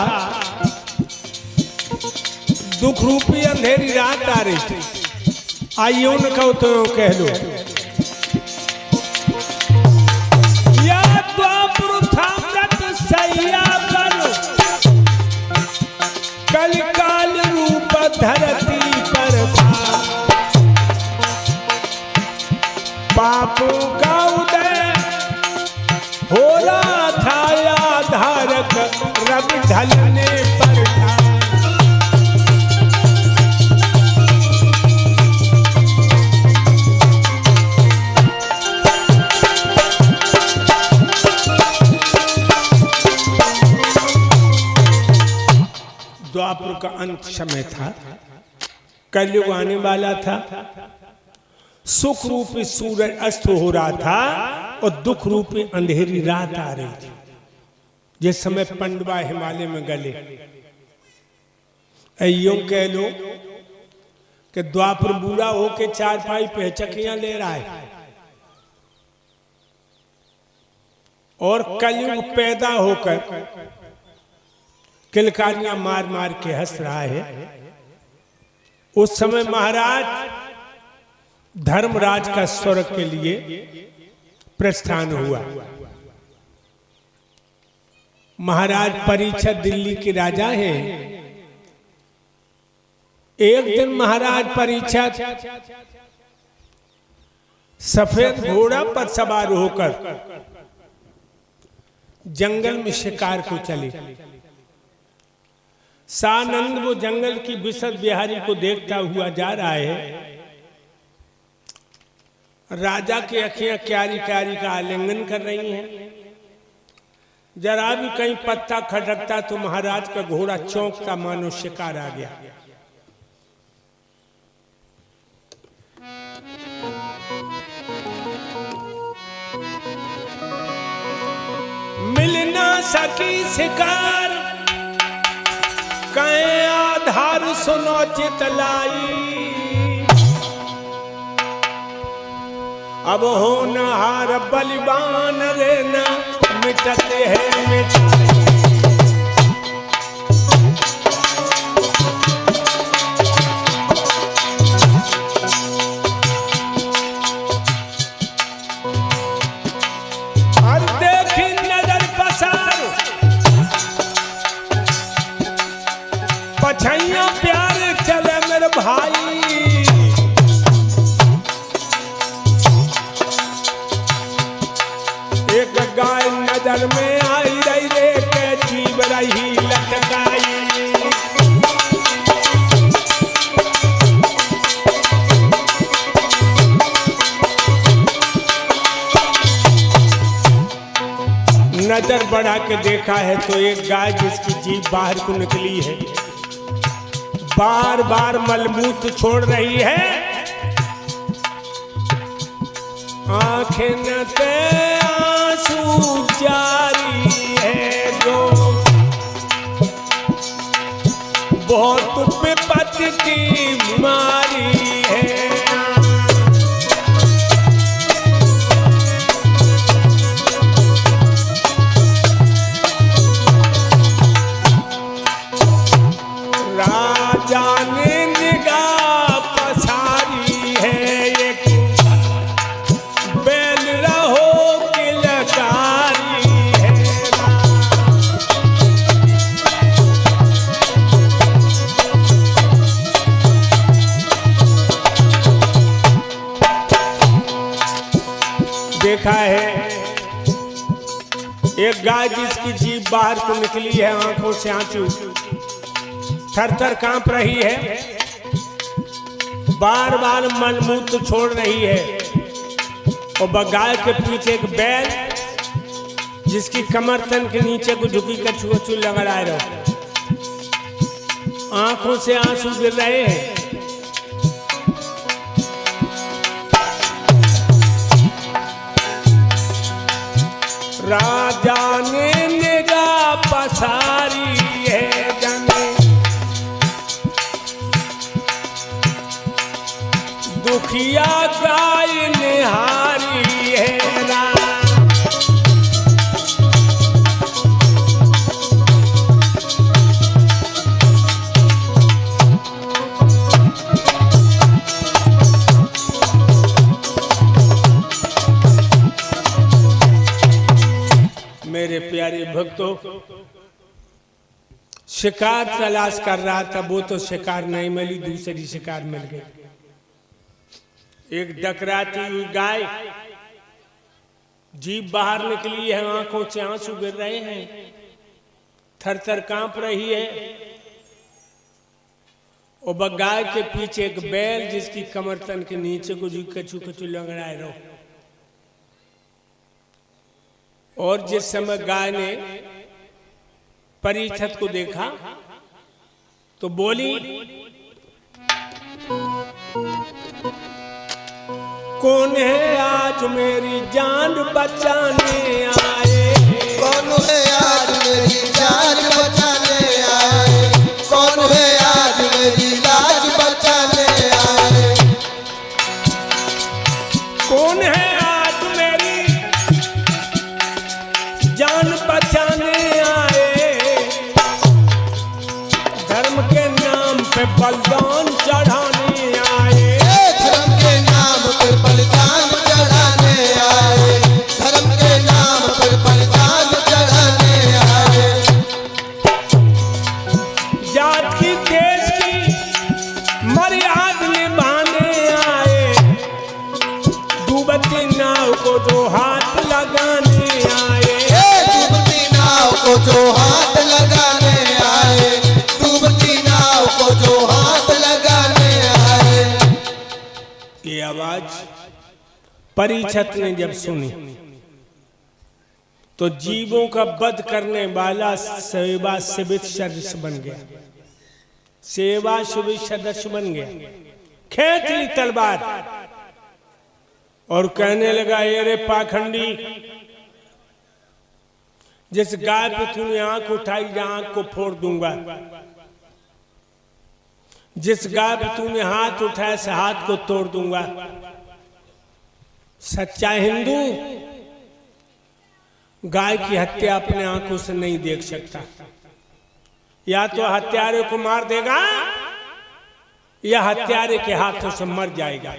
दुख रूपी अंधेरी रात आ रही थी। आइए न कहो तो कह लो, या द्वापर था व्रत सैया पर, कल काल रूप धरती पर था। पापों का उदय हो रहा था, या धारक रब ढलने पर था। द्वापर का अंत समय था, कलयुग आने वाला था, सुख रूपी सूरज अस्त हो रहा था और दुख रूपी अंधेरी रात आ रही थी। जिस समय पंडवा हिमालय में गले, यूं कह लो कि द्वापर बूढ़ा होके चारपाई पे चकियां ले रहा है और कलयुग पैदा होकर किलकारियां मार मार के हंस रहा है। उस समय महाराज धर्मराज का स्वर्ग के लिए प्रस्थान हुआ। महाराज परीक्षित दिल्ली के राजा हैं। एक दिन महाराज परीक्षित सफेद घोड़ा पर सवार होकर जंगल में शिकार को चले। सानंद वो जंगल की बिसर बिहारी को देखता हुआ जा रहा है। राजा की अखियां क्यारी क्यारी का आलिंगन कर रही हैं। जरा भी कहीं पत्ता खटकता तो महाराज का घोड़ा चौंकता मानो शिकार आ गया। मिल ना सकी शिकार कहीं आधार सुनो चितलाई। अब होनहार बलिबान रे ना मिटते हैं मिटाई। और देखी नजर पसार पछैया प्यार चले मेरे भाई। एक गाय नजर में आई रही रे के जीव रही लटकाई। नजर बढ़ा के देखा है तो एक गाय जिसकी जीभ बाहर को निकली है, बार बार मलमूत्र छोड़ रही है। आंखें न ते आंसू जारी है जो बहुत विपत की मारी है। राजा ने निगाह पसारी है एक बैल रहो किलकारी है। देखा है एक गाय जिसकी जीभ बाहर को निकली है, आंखों से आंसू थर थर कांप रही है, बार बार मलमूत्र छोड़ रही है। और गाय के पीछे एक बैल जिसकी कमर तन के नीचे को झुकी कछुआ लगा रहा, आंखों से आंसू गिर रहे हैं। राजा ने निगाह पसारी है जाने दुखिया गाय निहारी है। मेरे प्यारे भक्तों, शिकार तलाश कर रहा था, वो तो शिकार नहीं मिली, दूसरी शिकार मिल गई। एक डकराती हुई गाय, जीभ बाहर निकली है, आंखों से आंसू गिर रहे हैं, थर थर कांप रही है। और गाय के पीछे एक बैल जिसकी कमर तन के नीचे को जी कचू कचू लंगड़ाए रहो। और जिस समय गाय ने परीक्षित को देखा तो बोली, कौन है आज मेरी जान बचाने आए?
कौन है आज मेरी जान बचाने आए? कौन है आज मेरी लाज बचाने आए?
कौन है आज मेरी जान बचाने आए? धर्म के नाम पे बलिदान चढ़ाने आए।
धर्म के नाम पर बलिदान चढ़ाने आए। धर्म के नाम पर बलिदान चढ़ाने आए।
जाति देश की मर्यादा निभाने आए। डूबती नाव को दो हाथ लगाने आए।
डूबती नाव को जो हाथ लगाने आए। डूबती नाव को जो हाथ लगाने आए।
ये आवाज परीक्षित ने जब सुनी तो जीवों का वध करने वाला सेवा शिविर सदस्य बन गया। सेवा शिविर सदस्य बन गया। खींच ली तलवार और कहने लगा, ये रे पाखंडी, जिस गाय पे तूने आंख उठाई, आंख को फोड़ दूंगा। जिस गाय पे तूने हाथ उठाया, से हाथ को तोड़ दूंगा। सच्चा हिंदू गाय की हत्या अपने आंखों से नहीं देख सकता। या तो हत्यारे को मार देगा या हत्यारे के हाथों से मर जाएगा।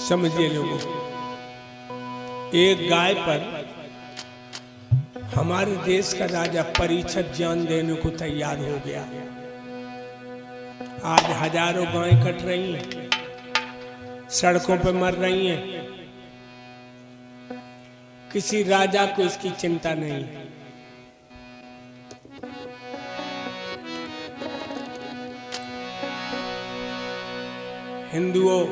समझिए लोगों, एक गाय पर हमारे देश का राजा परीक्षित जान देने को तैयार हो गया। आज हजारों गायें कट रही हैं, सड़कों पर मर रही हैं। किसी राजा को इसकी चिंता नहीं है। हिंदुओं,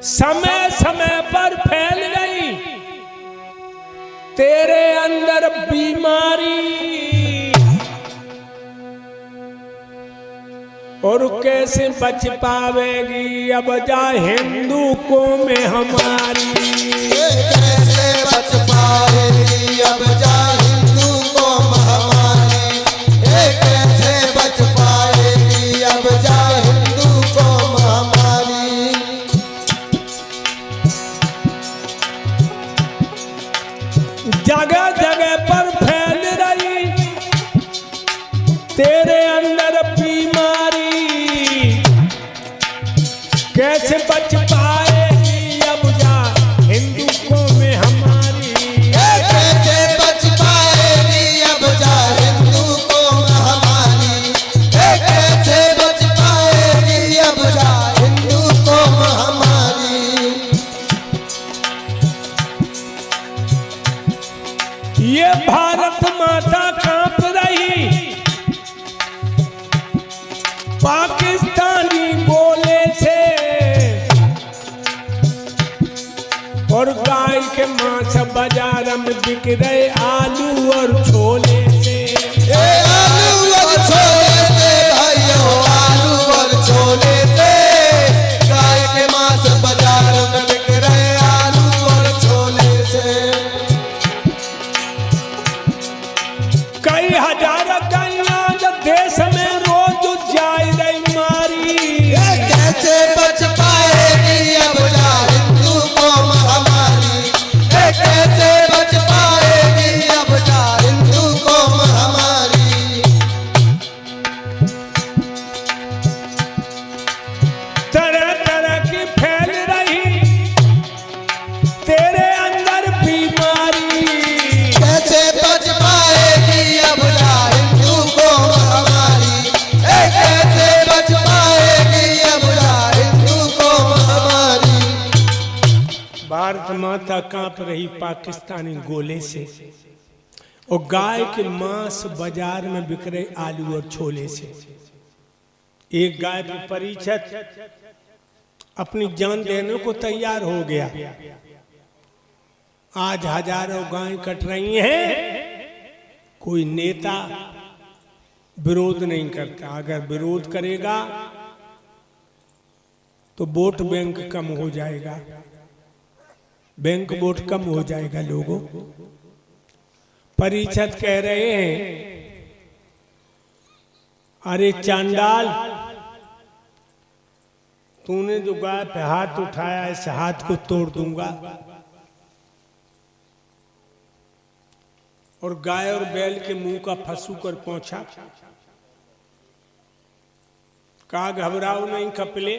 समय समय पर फैल गई तेरे अंदर बीमारी, और कैसे बच पावेगी अब जा हिंदू को में हमारी।
कैसे बच पाएगी अब जा हिंदू को महामारी। कैसे बच पाएगी अब जा हिंदू को महामारी।
जगह जगह पर फैल रही तेरे अंदर बीमारी, कैसे बच पाएगी अब जा हिंदू को में हमारी।
कैसे बच पाएगी अब जा हिंदू को महामारी। कैसे बच पाएगी अब जा हिंदू को महामारी।
ये भारत माता कांप रही पाकिस्तानी गोले से, और गाय के मांस बाजार में बिक रहे आलू और छोले से।
आलू और छोले से भाइयों, आलू और छोले से। गाय के मांस बाजार में बिक रहे आलू और छोले से।
कई हजार गायें जब देश में रोज जाए रही मारी।
कैसे बच पाएगी अब जा हिंदू को महामारी। कैसे बच पाएगी अब जा हिंदू को महामारी।
तरह तरह की फैल रही तेरे अंदर बीमारी।
कैसे बच पाएगी अब जा हिंदू को महामारी। कैसे बच पाएगी अब जा हिंदू को महामारी।
भारत माता कांप रही पाकिस्तानी गोले से, और गाय के मांस बाजार में बिक रहे आलू और छोले से। एक गाय पर परीक्षित अपनी जान देने को तैयार हो गया। आज हजारों गायें कट रही हैं, कोई नेता विरोध नहीं करता। अगर विरोध करेगा तो वोट बैंक कम हो जाएगा, बैंक वोट कम हो जाएगा लोगों। परिषद कह रहे हैं, अरे चांडाल, तूने जो गाय पे हाथ उठाया, इस हाथ को तोड़ दूंगा। और गाय और बैल के मुंह का फंसू कर पहुंचा, कहा घबराओ नहीं कपिले,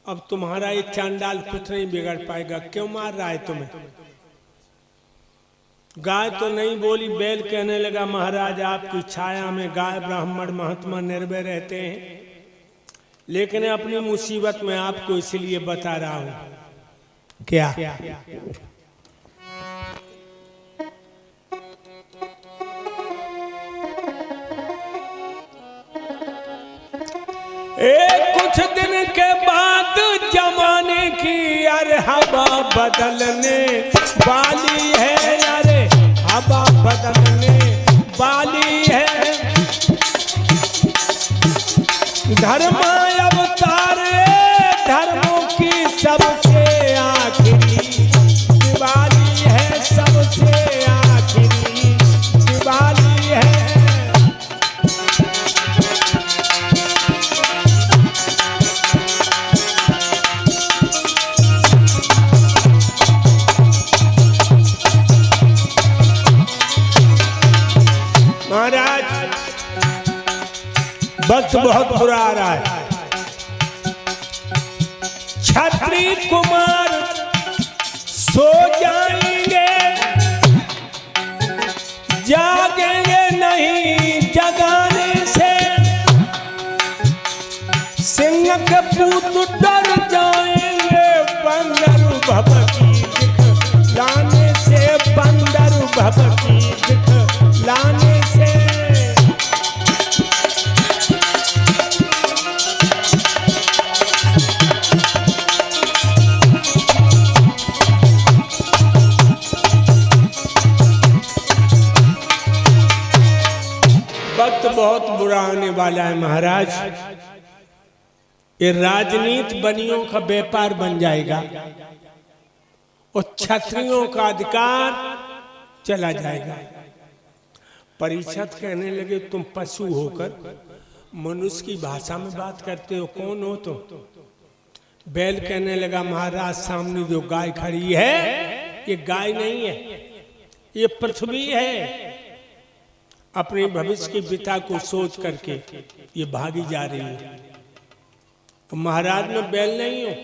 अब तुम्हारा ये चांडाल कुछ नहीं बिगड़ पाएगा। क्यों मार रहा है तुम्हें? गाय तो नहीं बोली, बैल कहने लगा महाराज आपकी छाया में गाय ब्राह्मण महात्मा निर्भय रहते हैं, लेकिन अपनी मुसीबत में आपको इसलिए बता रहा हूं। क्या? कुछ दिन के बाद जमाने की अरे हवा बदलने वाली है, अरे हवा बदलने वाली है। धर्म अवतार धर्मों की सबसे आखिरी दिवाली है, सबसे आखिरी दिवाली है। महाराज वक्त बहुत बुरा आ रहा है। क्षत्रिय कुमार सो जाएंगे, जागेंगे नहीं जगाने से। सिंह के पूत डर जाएंगे बंदर भभकी दिखलाने से, बंदर भभकी दिखलाने से। वक्त बहुत बुरा आने वाला है महाराज। ये राजनीति बनियों का व्यापार बन जाएगा और क्षत्रियों का अधिकार चला जाएगा। परिषद कहने लगे तुम पशु होकर मनुष्य की भाषा में बात करते हो, कौन हो तुम? बैल कहने लगा महाराज सामने जो गाय खड़ी है ये गाय नहीं है, ये पृथ्वी है। अपने भविष्य के पिता को सोच करके ये भागी जा रही है। तो महाराज मैं बैल नहीं हूं,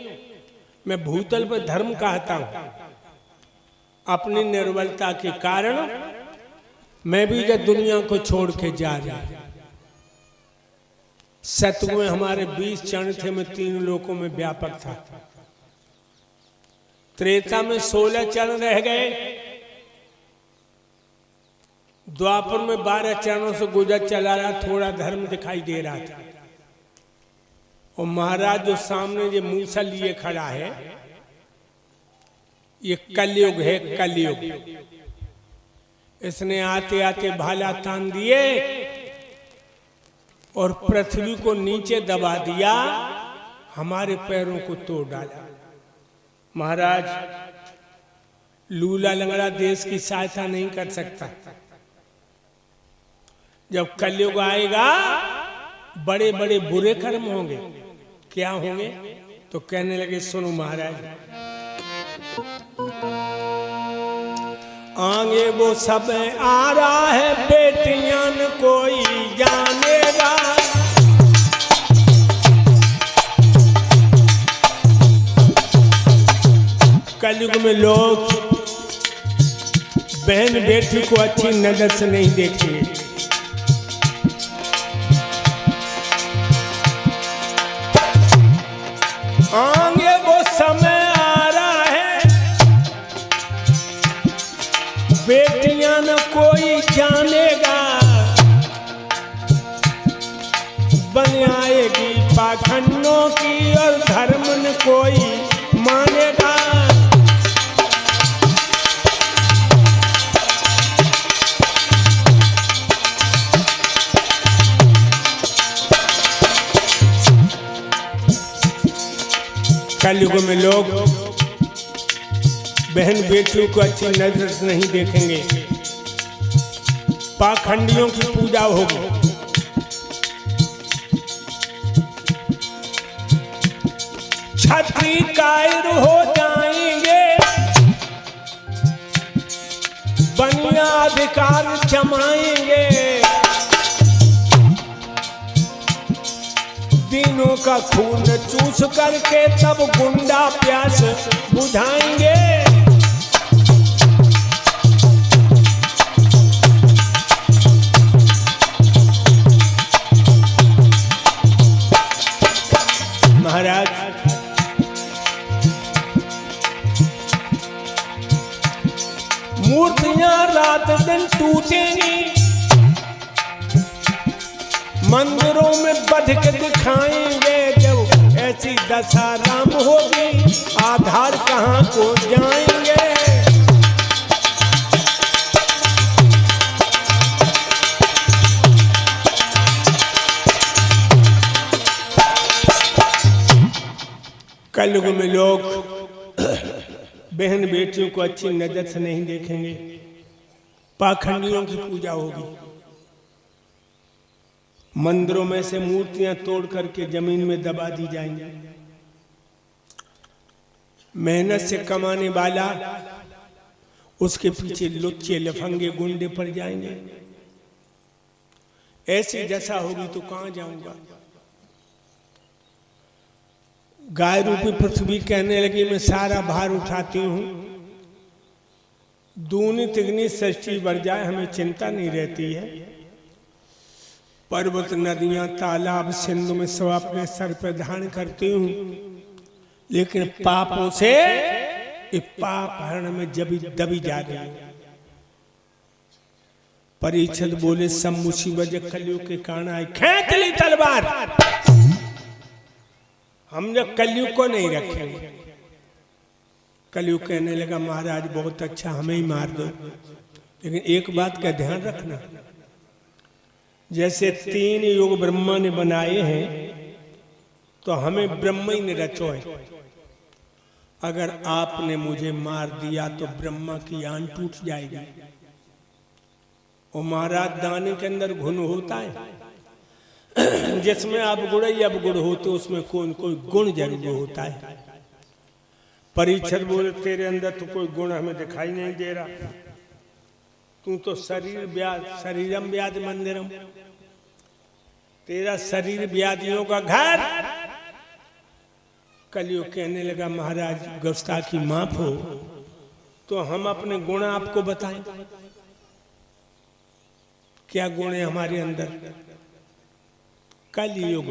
मैं भूतल पर धर्म कहता हूं। अपनी निर्बलता के कारण मैं भी जब दुनिया को छोड़ के जा रहा। सत्युग में हमारे 20 चरण थे, मैं 3 लोकों में व्यापक था। त्रेता में 16 चरण रह गए, द्वापर में 12 चरणों से गुजर चला रहा, थोड़ा धर्म दिखाई दे रहा था। और महाराज जो सामने ये मूसा लिए खड़ा है, ये कलयुग है, कलयुग। इसने आते आते भाला तान दिए और पृथ्वी को नीचे दबा दिया, हमारे पैरों को तोड़ डाला। महाराज लूला लंगड़ा देश की सहायता नहीं कर सकता। जब कलयुग आएगा बड़े बड़े बुरे कर्म होंगे। क्या होंगे? तो कहने लगे सुनो महाराज, आगे वो सब आ रहा है, बेटियां न कोई जानेगा। कलयुग में लोग बहन बेटी को अच्छी नजर से नहीं देखेंगे। आगे वो समय आ रहा है, बेटियां न कोई जानेगा। बन आएगी पाखंडों की और धर्म न कोई मानेगा। कलयुग में लोग बहन बेटियों को अच्छी नजर से नहीं देखेंगे, पाखंडियों की पूजा होगी। क्षत्रिय कायर हो जाएंगे, बनिया अधिकार जमाएंगे, दिनों का खून चूस करके तब गुंडा प्यास बुझाएंगे। महाराज मूर्तियां रात दिन टूटेंगी, मंदिरों में बध के दिखाएंगे। जब ऐसी दशा राम होगी, आधार कहाँ को जाएंगे। कलयुग में लोग बहन बेटियों को अच्छी नजर से नहीं देखेंगे, पाखंडियों की पूजा होगी। मंदिरों में से मूर्तियां तोड़ करके जमीन में दबा दी जाएंगी। मेहनत से कमाने वाला उसके पीछे लुच्चे लफंगे गुंडे पड़ जाएंगे। ऐसी दशा होगी तो कहां जाऊंगा। गाय रूपी पृथ्वी कहने लगी मैं सारा भार उठाती हूं, दूनी तिगनी सृष्टि बढ़ जाए हमें चिंता नहीं रहती है। पर्वत नदियां तालाब सिंधु में सब अपने सर पर धारण करती हूं, लेकिन पापों से पाप हरण में दबी जा रही है। परीक्षित बोले सब मुसीबत कलयुग के कारण आए, खींच ली तलवार, हम जब कलयुग को नहीं रखेंगे। कलयुग कहने लगा महाराज बहुत अच्छा हमें ही मार दो, लेकिन एक बात का ध्यान रखना, जैसे 3 युग ब्रह्मा ने बनाए हैं तो हमें ब्रह्मा ही ने रचो है। अगर आपने मुझे मार दिया तो ब्रह्मा की आन टूट जाएगी। और महाराज दाने के अंदर घुन होता है, जिसमें आप गुड़ ही अब गुड़ होते उसमें कोई कोई गुण जरूर होता है। परीक्षित बोले तेरे अंदर तो कोई गुण हमें दिखाई नहीं दे रहा, तू तो शरीरम व्याध मंदिरम, तेरा शरीर व्याधियों का घर। कलयुग कहने लगा महाराज गुस्ताखी माफ हो, तो हम अपने गुण आपको बताएं, क्या गुण है हमारे अंदर। कल युग,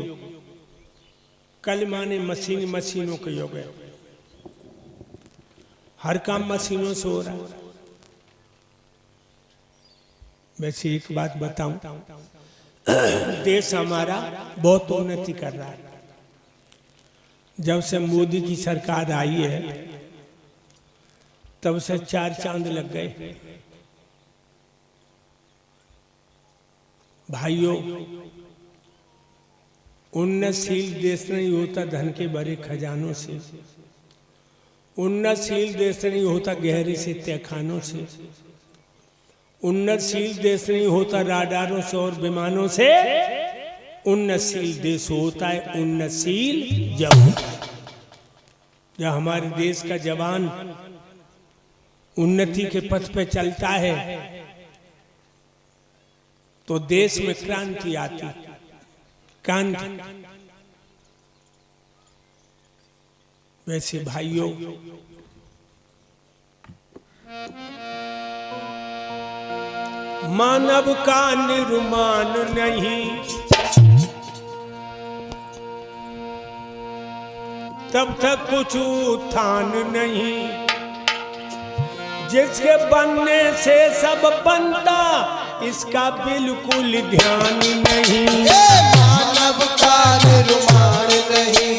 कल माने मशीन, मशीनों का युग है, हर काम मशीनों से हो रहा है। वैसे एक बात बताऊं, देश हमारा बहुत उन्नति कर रहा है। जब से मोदी की सरकार आई है तब से 4 चांद लग गए। भाइयों, उन्नतशील देश नहीं होता धन के बड़े खजानों से, उन्नतशील देश नहीं होता गहरे से तहखानों से, उन्नतशील देश नहीं होता राडारों से और विमानों से। उन्नतशील देश होता है उन्नतशील जवान। जब हमारे देश का जवान उन्नति के पथ पे चलता है तो देश में क्रांति आती, क्रांति। वैसे भाइयों, मानव का निर्माण नहीं तब तक कुछ उत्थान नहीं, जिसके बनने से सब बनता इसका बिल्कुल ध्यान नहीं।
मानव का निर्माण नहीं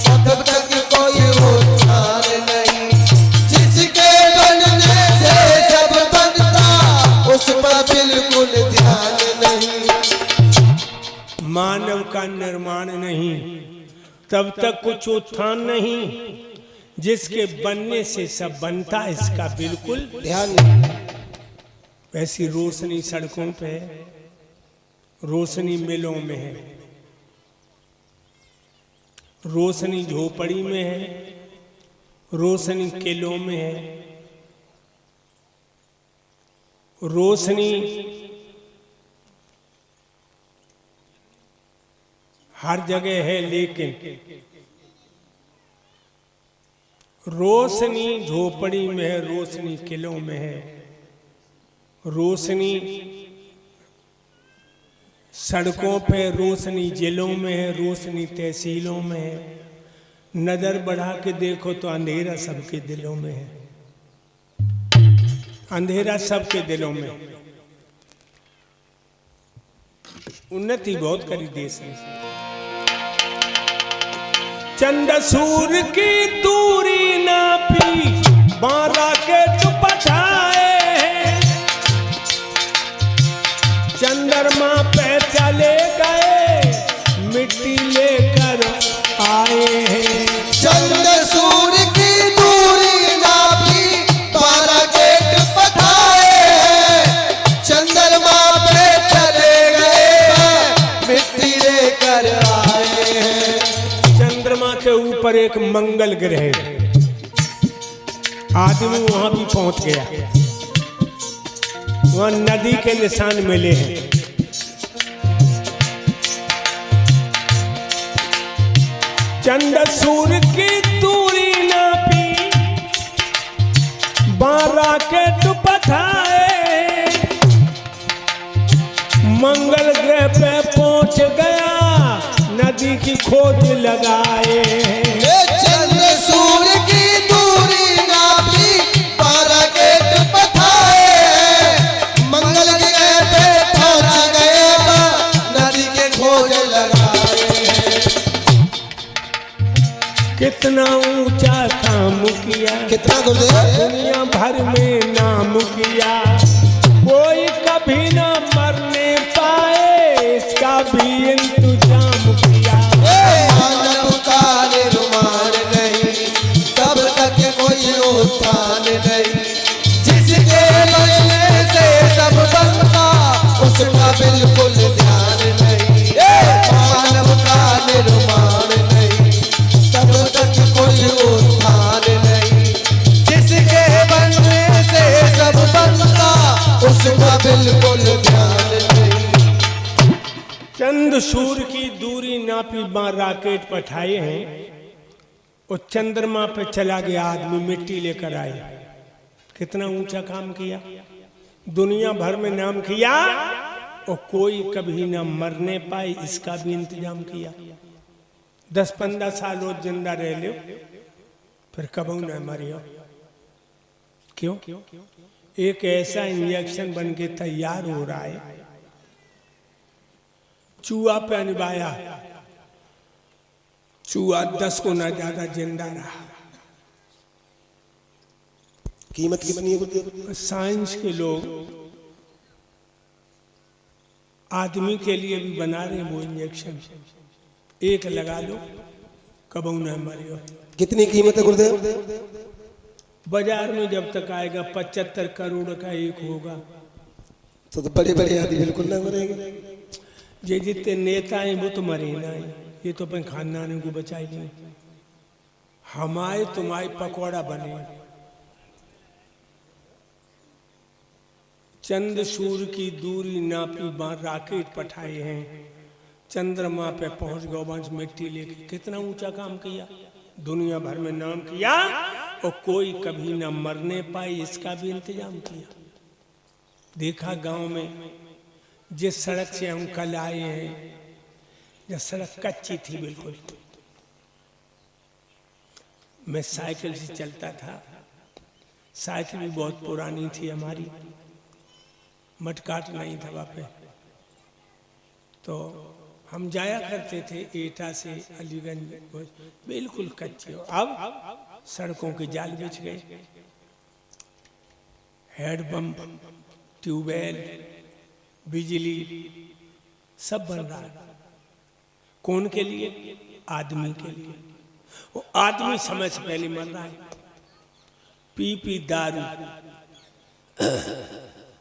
तब तक कोई उत्थान नहीं, जिसके बनने से सब बनता उस पर बिल्कुल ध्यान नहीं।
मानव का निर्माण नहीं तब तक कुछ उत्थान नहीं, जिसके बनने से सब बनता, इसका बिल्कुल
ध्यान नहीं।
वैसी रोशनी सड़कों पे है, रोशनी मिलों में है, रोशनी झोपड़ी में है, रोशनी किलों में है, रोशनी हर जगह है, लेकिन रोशनी झोपड़ी में है, रोशनी किलों में है, रोशनी सड़कों पे, रोशनी जिलों में है, रोशनी तहसीलों में है। नजर बढ़ा के देखो तो अंधेरा सबके दिलों में है, अंधेरा सबके दिलों में। उन्नति बहुत करी देश ने। चंद सूर की दूरी नापी, 12 के दुपठाए, चंद्रमा पे चले गए, मिट्टी लेकर आए हैं।
चंद सूर की दूरी नापी, 12 गेट पठाए, चंद्रमा पे चले गए, मिट्टी लेकर आए हैं।
चंद्रमा के ऊपर एक मंगल ग्रह है, आदमी वहां भी पहुंच गया, वहां नदी के निशान मिले हैं। चंद सूर की दूरी नापी, 12 के दुपठाए, मंगल ग्रह पे पहुंच गया, नदी की खोज लगाए।
चंद सूर की दूरी नापी, 12 गेट पठाए, मंगल ग्रह पे पहुंच गए, नदी के खोज लगाए।
कितना ऊंचा काम किया,
कितना गुरुदेव,
दुनिया भर में नाम किया, कोई कभी न मरने पाए, इसका भी इंतजाम किया।
मानव का निर्माण नहीं, तब तक कोई उत्थान नहीं, जिसके बनने से सब बनता, उसका बिल्कुल ध्यान नहीं। मानव का निर्माण नहीं, तब तक कोई उत्थान नहीं, जिसके बनने से सब बनता, उसका बिल्कुल ध्यान नहीं।
चंद सूर की दूरी नापी, 12 रॉकेट पठाए हैं, और चंद्रमा पे चला गया आदमी, मिट्टी लेकर आए। कितना ऊंचा काम किया, दुनिया भर में नाम किया, और कोई कभी ना मरने पाए, इसका भी इंतजाम किया। 10-15 साल रोज जिंदा रह लो, फिर कबू न मरियो। क्यों? एक ऐसा इंजेक्शन बन के तैयार हो रहा है, चूहा पे अनवाया, चूहा 10 गुना ज्यादा जिंदा रहा।
कीमत कितनी है गुरुदेव?
साइंस के लोग आदमी के लिए भी बना रहे हैं वो इंजेक्शन, एक लगा लो कबू न मरियो।
कितनी कीमत है गुरुदेव?
बाजार में जब तक आएगा 75 करोड़ का एक होगा।
तो बड़े बड़े आदमी बिल्कुल ना मरेंगे।
ये जितने नेता हैं वो तो मरे ना, ये तो अपने खानदान को बचाए नहीं। हमारे तुम्हारे पकौड़ा बने। चंद सूर्य की दूरी नापी, 12 रॉकेट पठाए हैं, चंद्रमा पे पहुंच गए, वंश मिट्टी लेके। कितना ऊंचा काम किया, दुनिया भर में नाम किया, और कोई कभी ना मरने पाए, इसका भी इंतजाम किया। देखा गांव में जिस सड़क से हम कल आए हैं, यह सड़क कच्ची थी बिल्कुल। मैं साइकिल से चलता था, साइकिल भी बहुत पुरानी थी हमारी, मटकाट नहीं था वहाँ पे, तो हम जाया करते थे एटा से अलीगंज, बिल्कुल कच्ची। अब सड़कों के जाल बिछ गए, हैंडपंप, ट्यूबवेल, बिजली सब बन रहा है। कौन के लिए? आदमी के लिए। वो आदमी समय से पहले मर रहा है, पी दारू